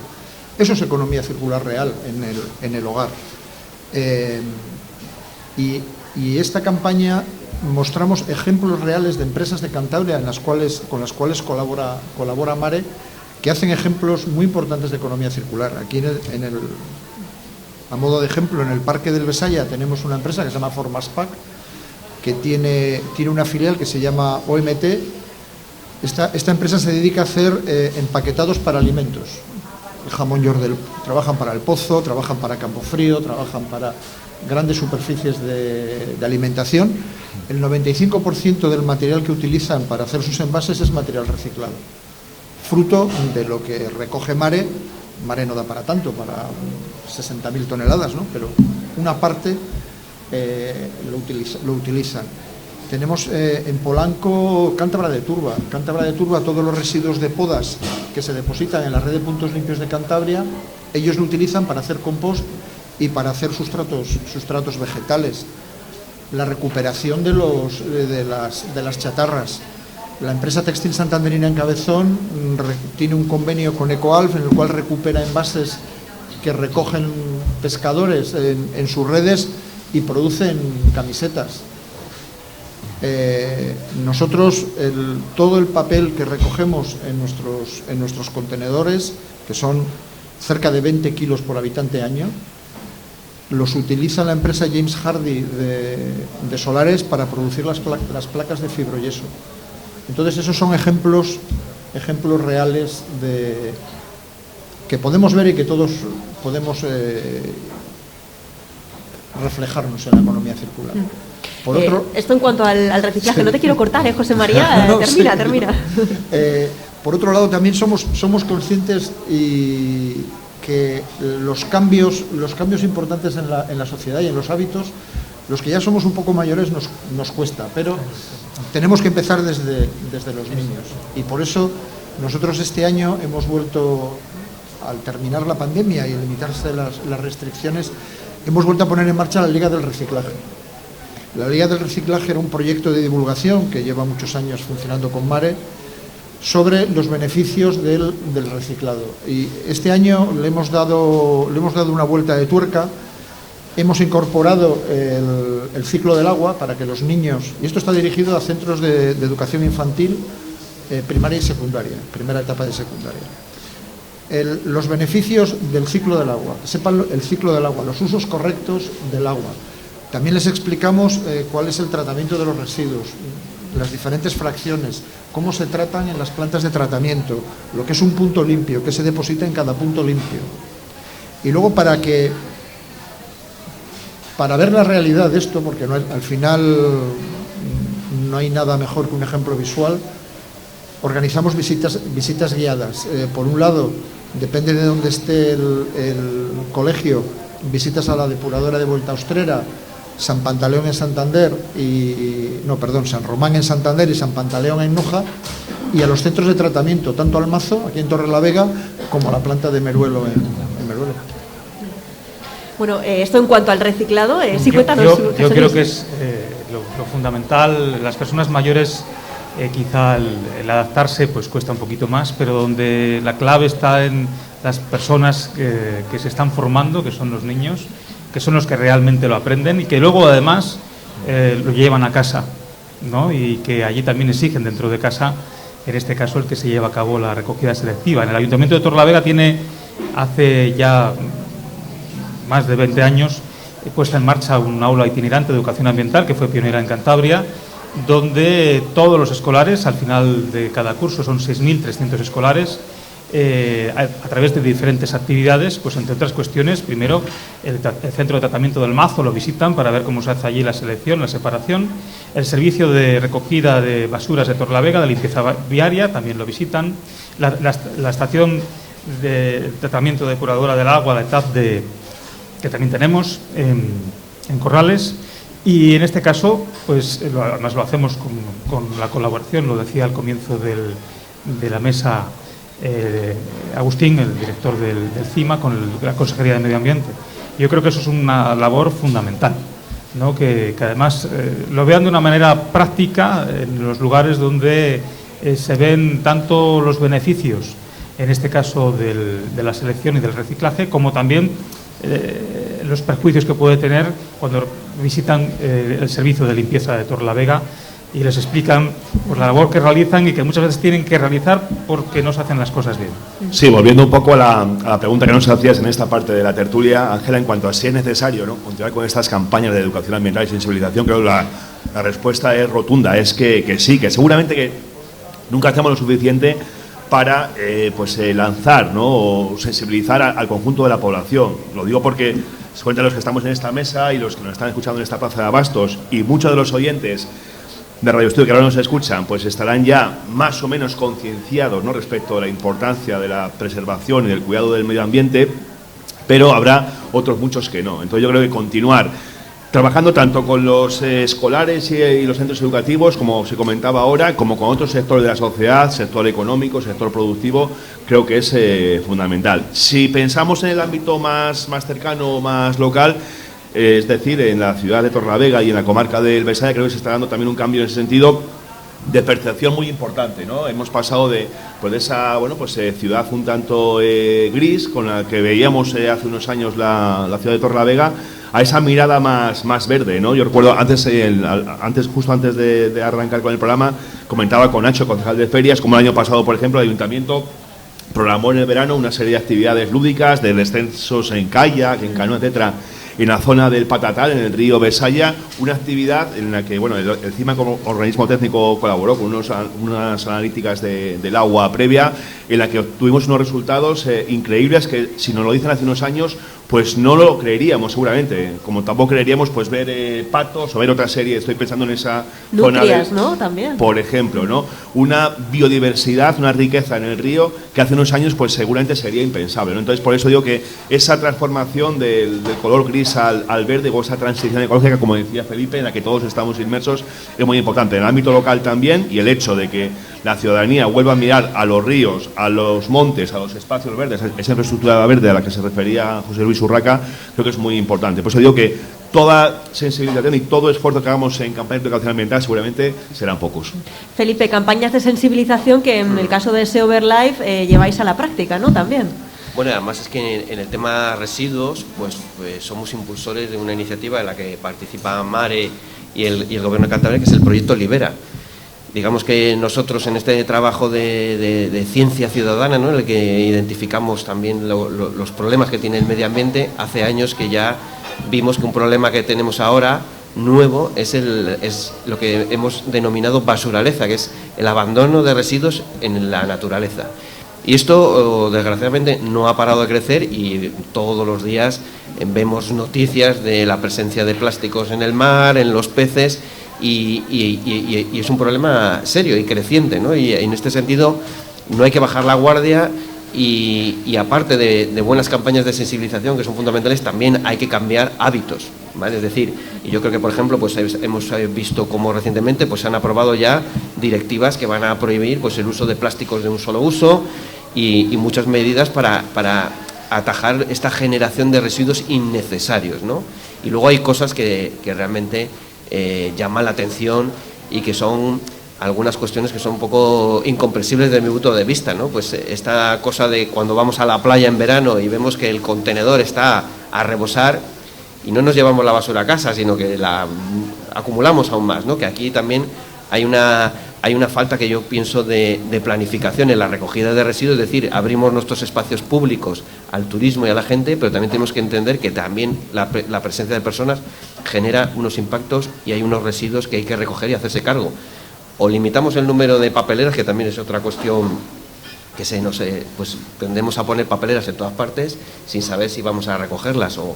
Eso es economía circular real en el hogar. Y esta campaña mostramos ejemplos reales de empresas de Cantabria con las cuales colabora Mare, que hacen ejemplos muy importantes de economía circular. Aquí a modo de ejemplo, en el Parque del Besaya tenemos una empresa que se llama Formaspac, que tiene una filial que se llama OMT. Esta empresa se dedica a hacer empaquetados para alimentos. El jamón Yordel, trabajan para El Pozo, trabajan para Campofrío, trabajan para grandes superficies de alimentación. El 95% del material que utilizan para hacer sus envases es material reciclado, fruto de lo que recoge Mare. Mare no da para tanto, para 60.000 toneladas, ¿no? Pero una parte lo utilizan. Tenemos en Polanco Cántabra de Turba. Cántabra de Turba, todos los residuos de podas que se depositan en la red de puntos limpios de Cantabria, ellos lo utilizan para hacer compost y para hacer sustratos vegetales. La recuperación de las chatarras. La empresa textil santanderina en Cabezón tiene un convenio con Ecoalf en el cual recupera envases que recogen pescadores en sus redes y producen camisetas. Nosotros todo el papel que recogemos en nuestros contenedores, que son cerca de 20 kilos por habitante año, los utiliza la empresa James Hardy de Solares para producir las placas de fibroyeso. Entonces esos son ejemplos reales que podemos ver y que todos podemos reflejarnos en la economía circular. Por otro, esto en cuanto al reciclaje, sí. No te quiero cortar, José María, termina. Por otro lado, también somos conscientes y que los cambios importantes en la sociedad y en los hábitos, los que ya somos un poco mayores nos cuesta, pero tenemos que empezar desde los niños. Y por eso nosotros este año hemos vuelto, al terminar la pandemia y limitarse las restricciones, hemos vuelto a poner en marcha la Liga del Reciclaje. La Liga del Reciclaje era un proyecto de divulgación que lleva muchos años funcionando con Mare sobre los beneficios del reciclado. Y este año le hemos dado una vuelta de tuerca. Hemos incorporado el ciclo del agua para que los niños, y esto está dirigido a centros de educación infantil, primaria y secundaria, primera etapa de secundaria. Los beneficios del ciclo del agua, sepan el ciclo del agua, los usos correctos del agua. También les explicamos cuál es el tratamiento de los residuos, las diferentes fracciones, cómo se tratan en las plantas de tratamiento, lo que es un punto limpio, qué se deposita en cada punto limpio. Y luego para ver la realidad de esto, porque al final no hay nada mejor que un ejemplo visual, organizamos visitas guiadas. Por un lado, depende de dónde esté el colegio, visitas a la depuradora de Vuelta Austrera, San Pantaleón en Santander San Román en Santander y San Pantaleón en Noja, y a los centros de tratamiento, tanto al Mazo, aquí en Torrelavega, como a la planta de Meruelo en Meruelo. Bueno, esto en cuanto al reciclado, sí, cuéntanos. Yo creo que es lo fundamental. Las personas mayores quizá el adaptarse pues cuesta un poquito más, pero donde la clave está en las personas que se están formando, que son los niños, que son los que realmente lo aprenden y que luego además lo llevan a casa, ¿no? Y que allí también exigen dentro de casa, en este caso, el que se lleva a cabo la recogida selectiva. En el Ayuntamiento de Torrelavega tiene, hace ya más de 20 años, puesta en marcha un aula itinerante de educación ambiental que fue pionera en Cantabria, donde todos los escolares, al final de cada curso, son 6.300 escolares, a través de diferentes actividades, pues entre otras cuestiones, primero el centro de tratamiento del Mazo lo visitan para ver cómo se hace allí la selección, la separación, el servicio de recogida de basuras de Torrelavega, de limpieza viaria, también lo visitan, la estación de tratamiento depuradora del agua, la ETAP, que también tenemos en Corrales. Y en este caso, pues además lo hacemos con la colaboración, lo decía al comienzo de la mesa Agustín, el director del CIMA, con la Consejería de Medio Ambiente. Yo creo que eso es una labor fundamental, ¿no? Que además lo vean de una manera práctica en los lugares donde se ven tanto los beneficios, en este caso de la selección y del reciclaje, como también los perjuicios que puede tener cuando visitan el servicio de limpieza de Torrelavega y les explican pues, la labor que realizan y que muchas veces tienen que realizar porque no se hacen las cosas bien. Sí, volviendo un poco a la pregunta que nos hacías en esta parte de la tertulia, Ángela, en cuanto a si es necesario, ¿no?, continuar con estas campañas de educación ambiental y sensibilización, creo que la respuesta es rotunda, es que sí, que seguramente que nunca hacemos lo suficiente para lanzar, ¿no?, o sensibilizar al conjunto de la población. Lo digo porque se cuentan los que estamos en esta mesa y los que nos están escuchando en esta plaza de Abastos, y muchos de los oyentes de Radio Estudio que ahora nos escuchan, pues estarán ya más o menos concienciados, ¿no?, respecto a la importancia de la preservación y del cuidado del medio ambiente, pero habrá otros muchos que no. Entonces yo creo que continuar trabajando tanto con los escolares y los centros educativos, como se comentaba ahora, como con otros sectores de la sociedad, sector económico, sector productivo, creo que es fundamental. Si pensamos en el ámbito más cercano, más local, es decir, en la ciudad de Torrelavega y en la comarca del Besaya, creo que se está dando también un cambio en ese sentido de percepción muy importante, ¿no? Hemos pasado de esa ciudad un tanto gris, con la que veíamos hace unos años la ciudad de Torrelavega, a esa mirada más verde, ¿no? Yo recuerdo justo antes de arrancar con el programa, comentaba con Nacho, concejal de ferias, como el año pasado, por ejemplo, el Ayuntamiento programó en el verano una serie de actividades lúdicas, de descensos en kayak, en canoa, etcétera, en la zona del Patatal, en el río Besaya, una actividad en la que el CIMA como organismo técnico colaboró con unas analíticas del agua previa, en la que obtuvimos unos resultados increíbles que, si nos lo dicen hace unos años, pues no lo creeríamos seguramente, como tampoco creeríamos pues ver patos o ver otra serie, estoy pensando en esa nutrias, zona ¿no? También. Por ejemplo, ¿no? Una biodiversidad, una riqueza en el río que hace unos años pues seguramente sería impensable, ¿no? Entonces por eso digo que esa transformación del color gris al verde, o esa transición ecológica, como decía Felipe, en la que todos estamos inmersos, es muy importante. En el ámbito local también, y el hecho de que la ciudadanía vuelva a mirar a los ríos, a los montes, a los espacios verdes, esa infraestructura verde a la que se refería José Luis Urraca, creo que es muy importante. Por eso digo que toda sensibilización y todo esfuerzo que hagamos en campañas de educación ambiental seguramente serán pocos. Felipe, campañas de sensibilización que en el caso de Seover Life lleváis a la práctica, ¿no? También. Bueno, además es que en el tema residuos, pues somos impulsores de una iniciativa en la que participa Mare y el Gobierno de Cantabria, que es el proyecto Libera. Digamos que nosotros en este trabajo de ciencia ciudadana, ¿no?, en el que identificamos también los problemas que tiene el medio ambiente, hace años que ya vimos que un problema que tenemos ahora nuevo es lo que hemos denominado basuraleza, que es el abandono de residuos en la naturaleza. Y esto, desgraciadamente, no ha parado de crecer y todos los días vemos noticias de la presencia de plásticos en el mar, en los peces, y es un problema serio y creciente, ¿no? Y en este sentido no hay que bajar la guardia y aparte de buenas campañas de sensibilización que son fundamentales, también hay que cambiar hábitos, ¿vale? Es decir, y yo creo que, por ejemplo, pues hemos visto cómo recientemente pues se han aprobado ya directivas que van a prohibir pues el uso de plásticos de un solo uso y muchas medidas para atajar esta generación de residuos innecesarios, ¿no? Y luego hay cosas que realmente llaman la atención y que son algunas cuestiones que son un poco incomprensibles desde mi punto de vista, ¿no? Pues esta cosa de cuando vamos a la playa en verano y vemos que el contenedor está a rebosar y no nos llevamos la basura a casa, sino que la acumulamos aún más, ¿no? Que aquí también hay una falta que yo pienso de planificación en la recogida de residuos, es decir, abrimos nuestros espacios públicos al turismo y a la gente, pero también tenemos que entender que también la presencia de personas genera unos impactos y hay unos residuos que hay que recoger y hacerse cargo. O limitamos el número de papeleras, que también es otra cuestión que pues tendemos a poner papeleras en todas partes sin saber si vamos a recogerlas, o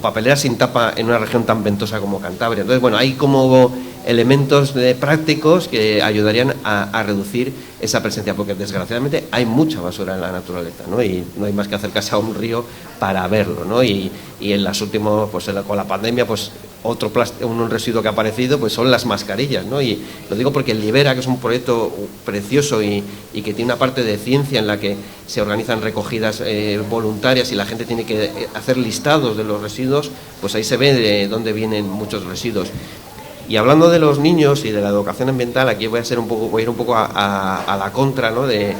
papeleras sin tapa en una región tan ventosa como Cantabria. Entonces, bueno, hay como elementos prácticos que ayudarían a reducir esa presencia, porque desgraciadamente hay mucha basura en la naturaleza, ¿no? Y no hay más que acercarse a un río para verlo, ¿no? Y en las últimas, pues con la pandemia, pues un residuo que ha aparecido pues son las mascarillas, ¿no? Y lo digo porque el Libera, que es un proyecto precioso y que tiene una parte de ciencia en la que se organizan recogidas voluntarias y la gente tiene que hacer listados de los residuos, pues ahí se ve de dónde vienen muchos residuos. Y hablando de los niños y de la educación ambiental, aquí voy a ir un poco a la contra, ¿no? De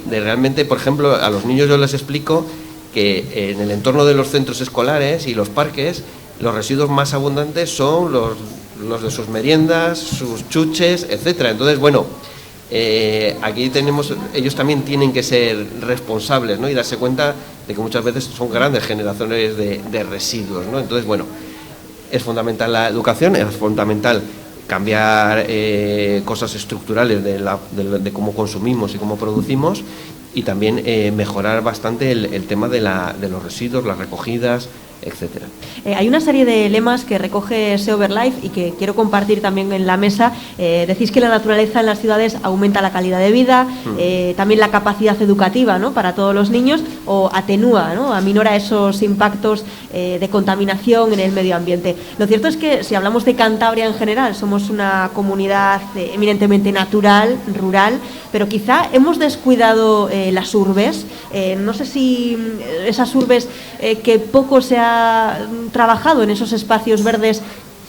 realmente, por ejemplo, a los niños yo les explico que en el entorno de los centros escolares y los parques, los residuos más abundantes son los de sus meriendas, sus chuches, etcétera. Entonces, bueno, aquí ellos también tienen que ser responsables, ¿no? Y darse cuenta de que muchas veces son grandes generaciones de residuos, ¿no? Entonces, bueno, es fundamental la educación, es fundamental cambiar cosas estructurales de cómo consumimos y cómo producimos, y también mejorar bastante el tema de los residuos, las recogidas, etcétera. Hay una serie de lemas que recoge SeoverLife y que quiero compartir también en la mesa. Decís que la naturaleza en las ciudades aumenta la calidad de vida, también la capacidad educativa, ¿no?, para todos los niños, o atenúa, ¿no?, aminora esos impactos de contaminación en el medio ambiente. Lo cierto es que si hablamos de Cantabria en general, somos una comunidad eminentemente natural, rural, pero quizá hemos descuidado las urbes. No sé si esas urbes que poco se ha trabajado en esos espacios verdes,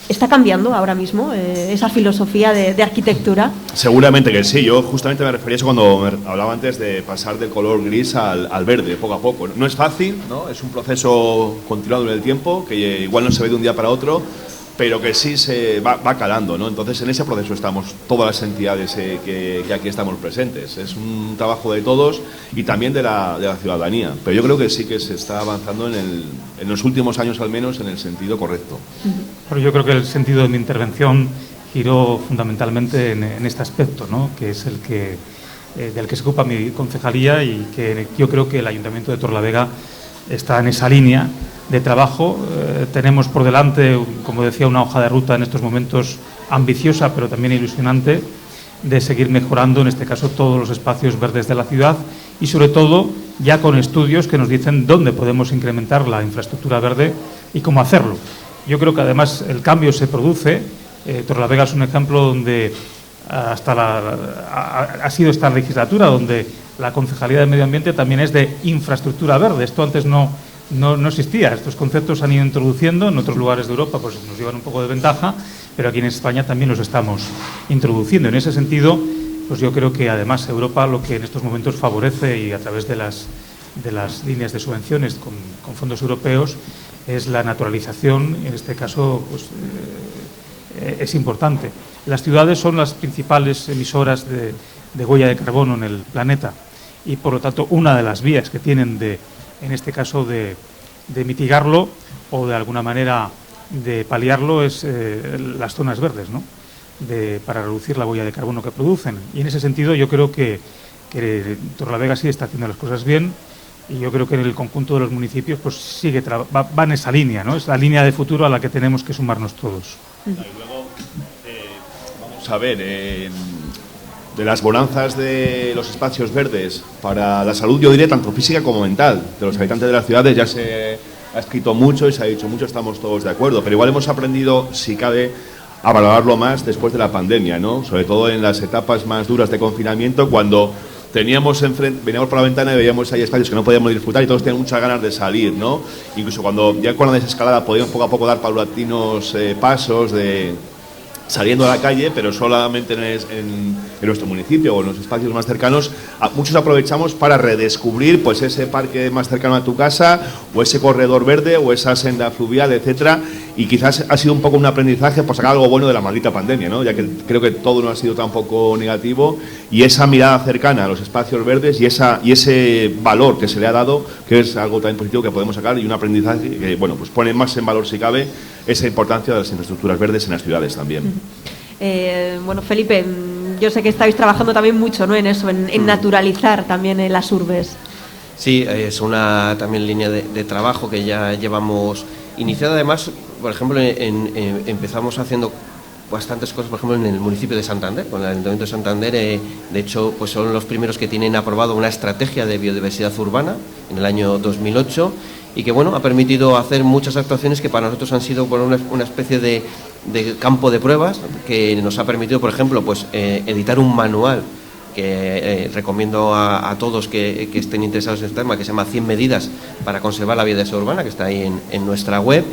¿está cambiando ahora mismo esa filosofía de arquitectura? Seguramente que sí. Yo justamente me refería a eso cuando hablaba antes de pasar del color gris al verde, poco a poco. No es fácil, ¿no? Es un proceso continuado en el tiempo, que igual no se ve de un día para otro, pero que sí se va calando, ¿no? Entonces, en ese proceso estamos todas las entidades que aquí estamos presentes. Es un trabajo de todos y también de la ciudadanía. Pero yo creo que sí que se está avanzando en los últimos años, al menos, en el sentido correcto. Pero yo creo que el sentido de mi intervención giró fundamentalmente en este aspecto, ¿no?, que es el que del que se ocupa mi concejalía, y que yo creo que el Ayuntamiento de Torlavega está en esa línea de trabajo. Tenemos por delante, como decía, una hoja de ruta en estos momentos ambiciosa, pero también ilusionante, de seguir mejorando, en este caso, todos los espacios verdes de la ciudad, y sobre todo ya con estudios que nos dicen dónde podemos incrementar la infraestructura verde y cómo hacerlo. Yo creo que además el cambio se produce. Torlavega es un ejemplo donde ha sido esta legislatura donde la Concejalía de Medio Ambiente también es de infraestructura verde. Esto antes no existía. Estos conceptos se han ido introduciendo. En otros lugares de Europa pues nos llevan un poco de ventaja, pero aquí en España también los estamos introduciendo. En ese sentido, pues yo creo que además Europa lo que en estos momentos favorece, y a través de las líneas de subvenciones con fondos europeos, es la naturalización. En este caso pues es importante. Las ciudades son las principales emisoras de huella de carbono en el planeta, y por lo tanto una de las vías que tienen en este caso de mitigarlo o de alguna manera de paliarlo es las zonas verdes, ¿no?, para reducir la huella de carbono que producen. Y en ese sentido yo creo que Torlavega sí está haciendo las cosas bien, y yo creo que en el conjunto de los municipios pues va en esa línea, ¿no? Es la línea de futuro a la que tenemos que sumarnos todos. Y luego vamos a ver, de las bonanzas de los espacios verdes para la salud, yo diría tanto física como mental, de los habitantes de las ciudades. Ya se ha escrito mucho y se ha dicho mucho, estamos todos de acuerdo, pero igual hemos aprendido, si cabe, a valorarlo más después de la pandemia, ¿no? Sobre todo en las etapas más duras de confinamiento, cuando veníamos por la ventana y veíamos ahí espacios que no podíamos disfrutar y todos tenían muchas ganas de salir, ¿no? Incluso cuando ya con la desescalada podíamos poco a poco dar paulatinos pasos de saliendo a la calle, pero solamente en nuestro municipio o en los espacios más cercanos, muchos aprovechamos para redescubrir pues ese parque más cercano a tu casa, o ese corredor verde, o esa senda fluvial, etcétera. Y quizás ha sido un poco un aprendizaje por sacar algo bueno de la maldita pandemia, ¿no? Ya que creo que todo no ha sido tampoco negativo, y esa mirada cercana a los espacios verdes y ese valor que se le ha dado, que es algo también positivo que podemos sacar, y un aprendizaje que, bueno, pues pone más en valor, si cabe, esa importancia de las infraestructuras verdes en las ciudades también. Bueno, Felipe, yo sé que estáis trabajando también mucho, ¿no?, en eso, en naturalizar también en las urbes. Sí, es una también línea de trabajo que ya llevamos iniciada. Además, por ejemplo, empezamos haciendo bastantes cosas, por ejemplo, en el municipio de Santander, con el Ayuntamiento de Santander. De hecho, pues son los primeros que tienen aprobado una estrategia de biodiversidad urbana en el año 2008, y que, bueno, ha permitido hacer muchas actuaciones que para nosotros han sido por una especie de campo de pruebas, que nos ha permitido, por ejemplo, pues editar un manual que recomiendo a todos que estén interesados en este tema, que se llama 100 medidas para conservar la biodiversidad urbana, que está ahí en nuestra web,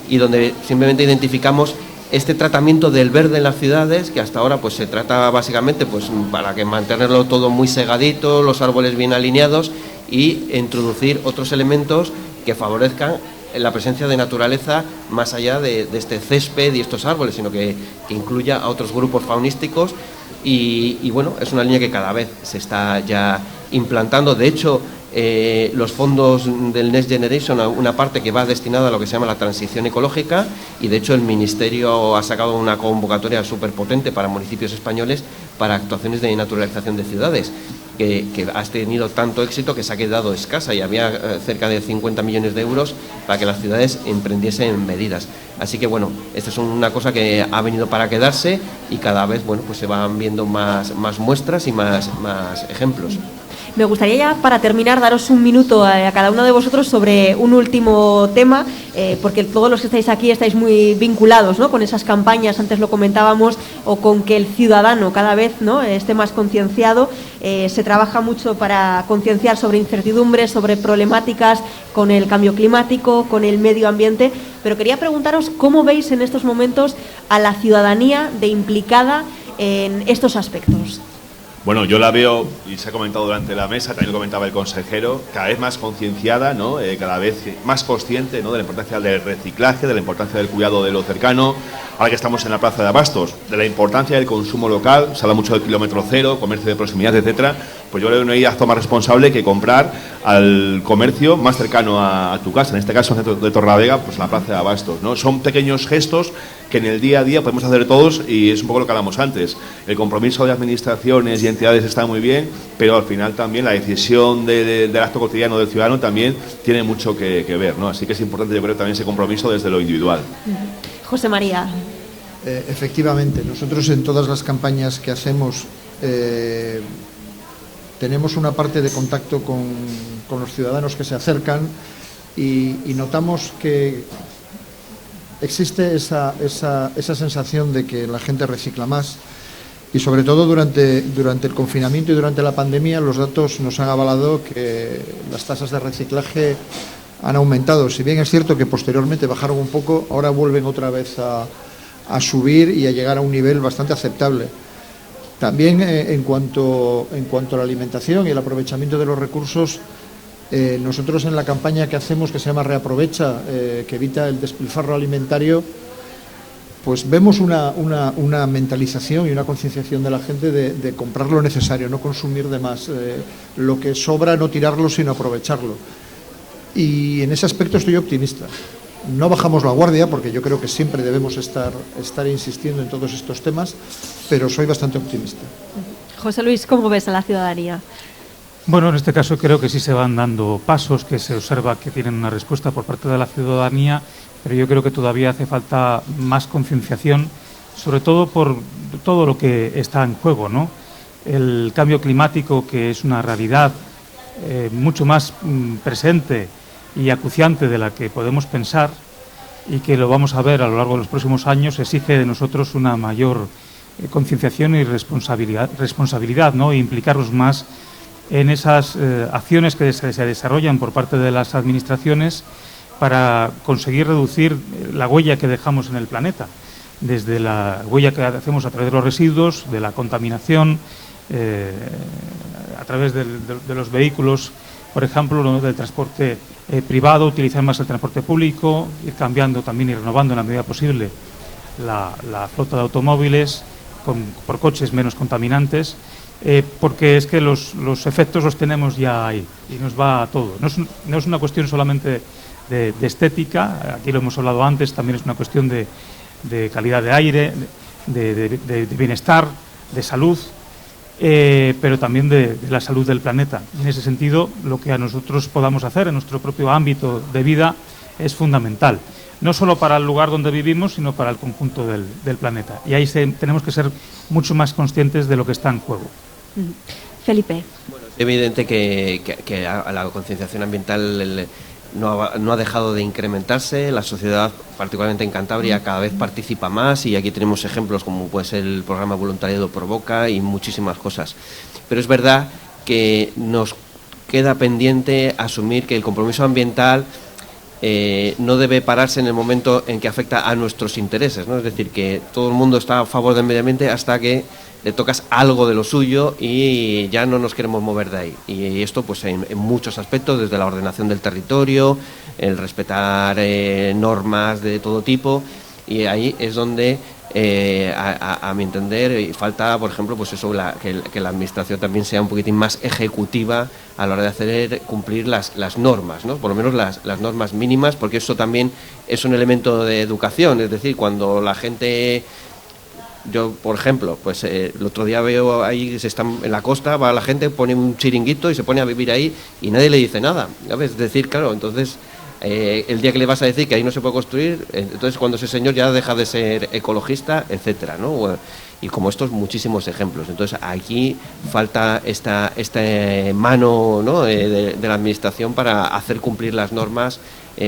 y donde simplemente identificamos este tratamiento del verde en las ciudades, que hasta ahora pues se trata básicamente pues para que mantenerlo todo muy segadito, los árboles bien alineados, y introducir otros elementos que favorezcan la presencia de naturaleza más allá de este césped y estos árboles, sino que incluya a otros grupos faunísticos. Y bueno, es una línea que cada vez se está ya implantando. De hecho, los fondos del Next Generation, una parte que va destinada a lo que se llama la transición ecológica, y de hecho el Ministerio ha sacado una convocatoria súper potente para municipios españoles para actuaciones de naturalización de ciudades, que ha tenido tanto éxito que se ha quedado escasa, y había cerca de 50 millones de euros para que las ciudades emprendiesen medidas. Así que bueno, esta es una cosa que ha venido para quedarse, y cada vez, bueno, pues se van viendo más muestras y más ejemplos. Me gustaría ya, para terminar, daros un minuto a cada uno de vosotros sobre un último tema, porque todos los que estáis aquí estáis muy vinculados, ¿no?, con esas campañas, antes lo comentábamos, o con que el ciudadano cada vez, ¿no?, esté más concienciado. Se trabaja mucho para concienciar sobre incertidumbres, sobre problemáticas con el cambio climático, con el medio ambiente, pero quería preguntaros cómo veis en estos momentos a la ciudadanía de implicada en estos aspectos. Bueno, yo la veo, y se ha comentado durante la mesa, también lo comentaba el consejero, cada vez más concienciada, ¿no? Cada vez más consciente, ¿no?, de la importancia del reciclaje, de la importancia del cuidado de lo cercano. Ahora que estamos en la plaza de Abastos, de la importancia del consumo local, se habla mucho del kilómetro cero, comercio de proximidad, etcétera. Pues yo creo que no hay acto más responsable que comprar al comercio más cercano a tu casa, en este caso de Torrelavega, pues la plaza de Abastos, ¿no? Son pequeños gestos que en el día a día podemos hacer todos, y es un poco lo que hablamos antes. El compromiso de administraciones y entidades está muy bien, pero al final también la decisión del acto cotidiano del ciudadano también tiene mucho que ver, ¿no? Así que es importante, yo creo, también ese compromiso desde lo individual. José María. Efectivamente, nosotros en todas las campañas que hacemos tenemos una parte de contacto con los ciudadanos que se acercan, y notamos que existe esa sensación de que la gente recicla más, y sobre todo durante el confinamiento y durante la pandemia los datos nos han avalado que las tasas de reciclaje han aumentado. Si bien es cierto que posteriormente bajaron un poco, ahora vuelven otra vez a subir y a llegar a un nivel bastante aceptable. También en cuanto a la alimentación y el aprovechamiento de los recursos, nosotros en la campaña que hacemos, que se llama Reaprovecha, que evita el despilfarro alimentario, pues vemos una mentalización y una concienciación de la gente de comprar lo necesario, no consumir de más, lo que sobra no tirarlo sino aprovecharlo. Y en ese aspecto estoy optimista. No bajamos la guardia, porque yo creo que siempre debemos estar insistiendo en todos estos temas, pero soy bastante optimista. José Luis, ¿cómo ves a la ciudadanía? Bueno, en este caso creo que sí se van dando pasos, que se observa que tienen una respuesta por parte de la ciudadanía, pero yo creo que todavía hace falta más concienciación, sobre todo por todo lo que está en juego, ¿no? El cambio climático, que es una realidad mucho más presente y acuciante de la que podemos pensar, y que lo vamos a ver a lo largo de los próximos años, exige de nosotros una mayor concienciación y responsabilidad, ¿no? E implicarnos más en esas acciones que se desarrollan por parte de las administraciones para conseguir reducir la huella que dejamos en el planeta. desde la huella que hacemos a través de los residuos, de la contaminación, a través de los vehículos, por ejemplo, ¿no?, del transporte privado, utilizar más el transporte público, ir cambiando también y renovando en la medida posible la flota de automóviles por coches menos contaminantes, porque es que los efectos los tenemos ya ahí y nos va a todo. No es una cuestión solamente de estética, aquí lo hemos hablado antes, también es una cuestión de calidad de aire, de bienestar, de salud, pero también de la salud del planeta. En ese sentido, lo que a nosotros podamos hacer en nuestro propio ámbito de vida es fundamental, no solo para el lugar donde vivimos, sino para el conjunto del planeta. Y ahí tenemos que ser mucho más conscientes de lo que está en juego. Felipe. Bueno, es evidente que la concienciación ambiental no ha dejado de incrementarse. La sociedad, particularmente en Cantabria, cada vez participa más, y aquí tenemos ejemplos como puede ser el programa Voluntariado Provoca y muchísimas cosas. Pero es verdad que nos queda pendiente asumir que el compromiso ambiental no debe pararse en el momento en que afecta a nuestros intereses, ¿no? Es decir, que todo el mundo está a favor del medio ambiente hasta que le tocas algo de lo suyo y ya no nos queremos mover de ahí. Y esto pues en muchos aspectos, desde la ordenación del territorio, el respetar normas de todo tipo, y ahí es donde a mi entender falta, por ejemplo, pues eso, que la administración también sea un poquitín más ejecutiva a la hora de hacer cumplir las normas, ¿no? Por lo menos las normas mínimas, porque eso también es un elemento de educación. Es decir, cuando la gente... Yo, por ejemplo, pues el otro día veo ahí, se están en la costa, va la gente, pone un chiringuito y se pone a vivir ahí y nadie le dice nada, ¿sabes? Es decir, claro, entonces el día que le vas a decir que ahí no se puede construir, entonces cuando ese señor ya deja de ser ecologista, etcétera, ¿no? Bueno, y como estos muchísimos ejemplos. Entonces aquí falta esta mano, ¿no?, de la administración para hacer cumplir las normas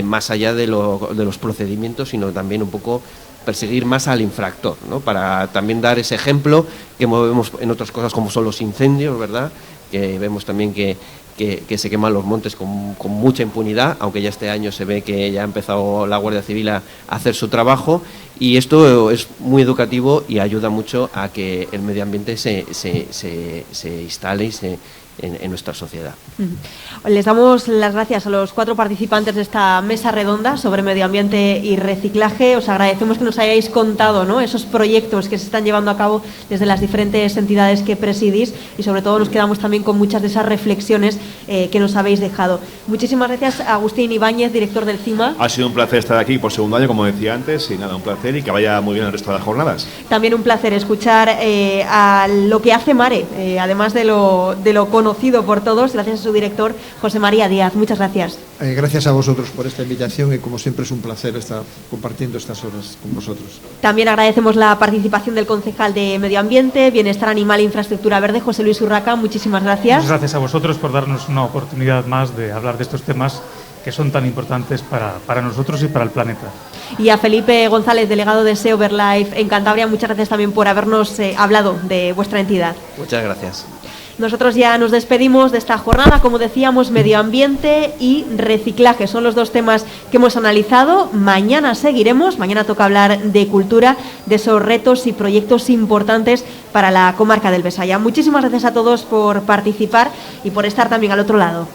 más allá de los procedimientos, sino también un poco perseguir más al infractor, ¿no?, para también dar ese ejemplo que vemos en otras cosas como son los incendios, ¿verdad?, que vemos también que se queman los montes con mucha impunidad, aunque ya este año se ve que ya ha empezado la Guardia Civil a hacer su trabajo, y esto es muy educativo y ayuda mucho a que el medio ambiente se instale en nuestra sociedad. Les damos las gracias a los 4 participantes de esta mesa redonda sobre medio ambiente y reciclaje. Os agradecemos que nos hayáis contado, ¿no?, esos proyectos que se están llevando a cabo desde las diferentes entidades que presidís, y sobre todo nos quedamos también con muchas de esas reflexiones que nos habéis dejado. Muchísimas gracias a Agustín Ibáñez, director del CIMA. Ha sido un placer estar aquí por segundo año, como decía antes, y nada, un placer, y que vaya muy bien el resto de las jornadas. También un placer escuchar a lo que hace Mare, además de lo conocido por todos, gracias a su director, José María Díaz. Muchas gracias. Gracias a vosotros por esta invitación, y como siempre es un placer estar compartiendo estas horas con vosotros. También agradecemos la participación del concejal de Medio Ambiente, Bienestar Animal e Infraestructura Verde, José Luis Urraca. Muchísimas gracias. Muchas gracias a vosotros por darnos una oportunidad más de hablar de estos temas que son tan importantes para nosotros y para el planeta. Y a Felipe González, delegado de SEO Verlife en Cantabria, muchas gracias también por habernos hablado de vuestra entidad. Muchas gracias. Nosotros ya nos despedimos de esta jornada. Como decíamos, medio ambiente y reciclaje son los 2 temas que hemos analizado. Mañana seguiremos, mañana toca hablar de cultura, de esos retos y proyectos importantes para la comarca del Besaya. Muchísimas gracias a todos por participar y por estar también al otro lado.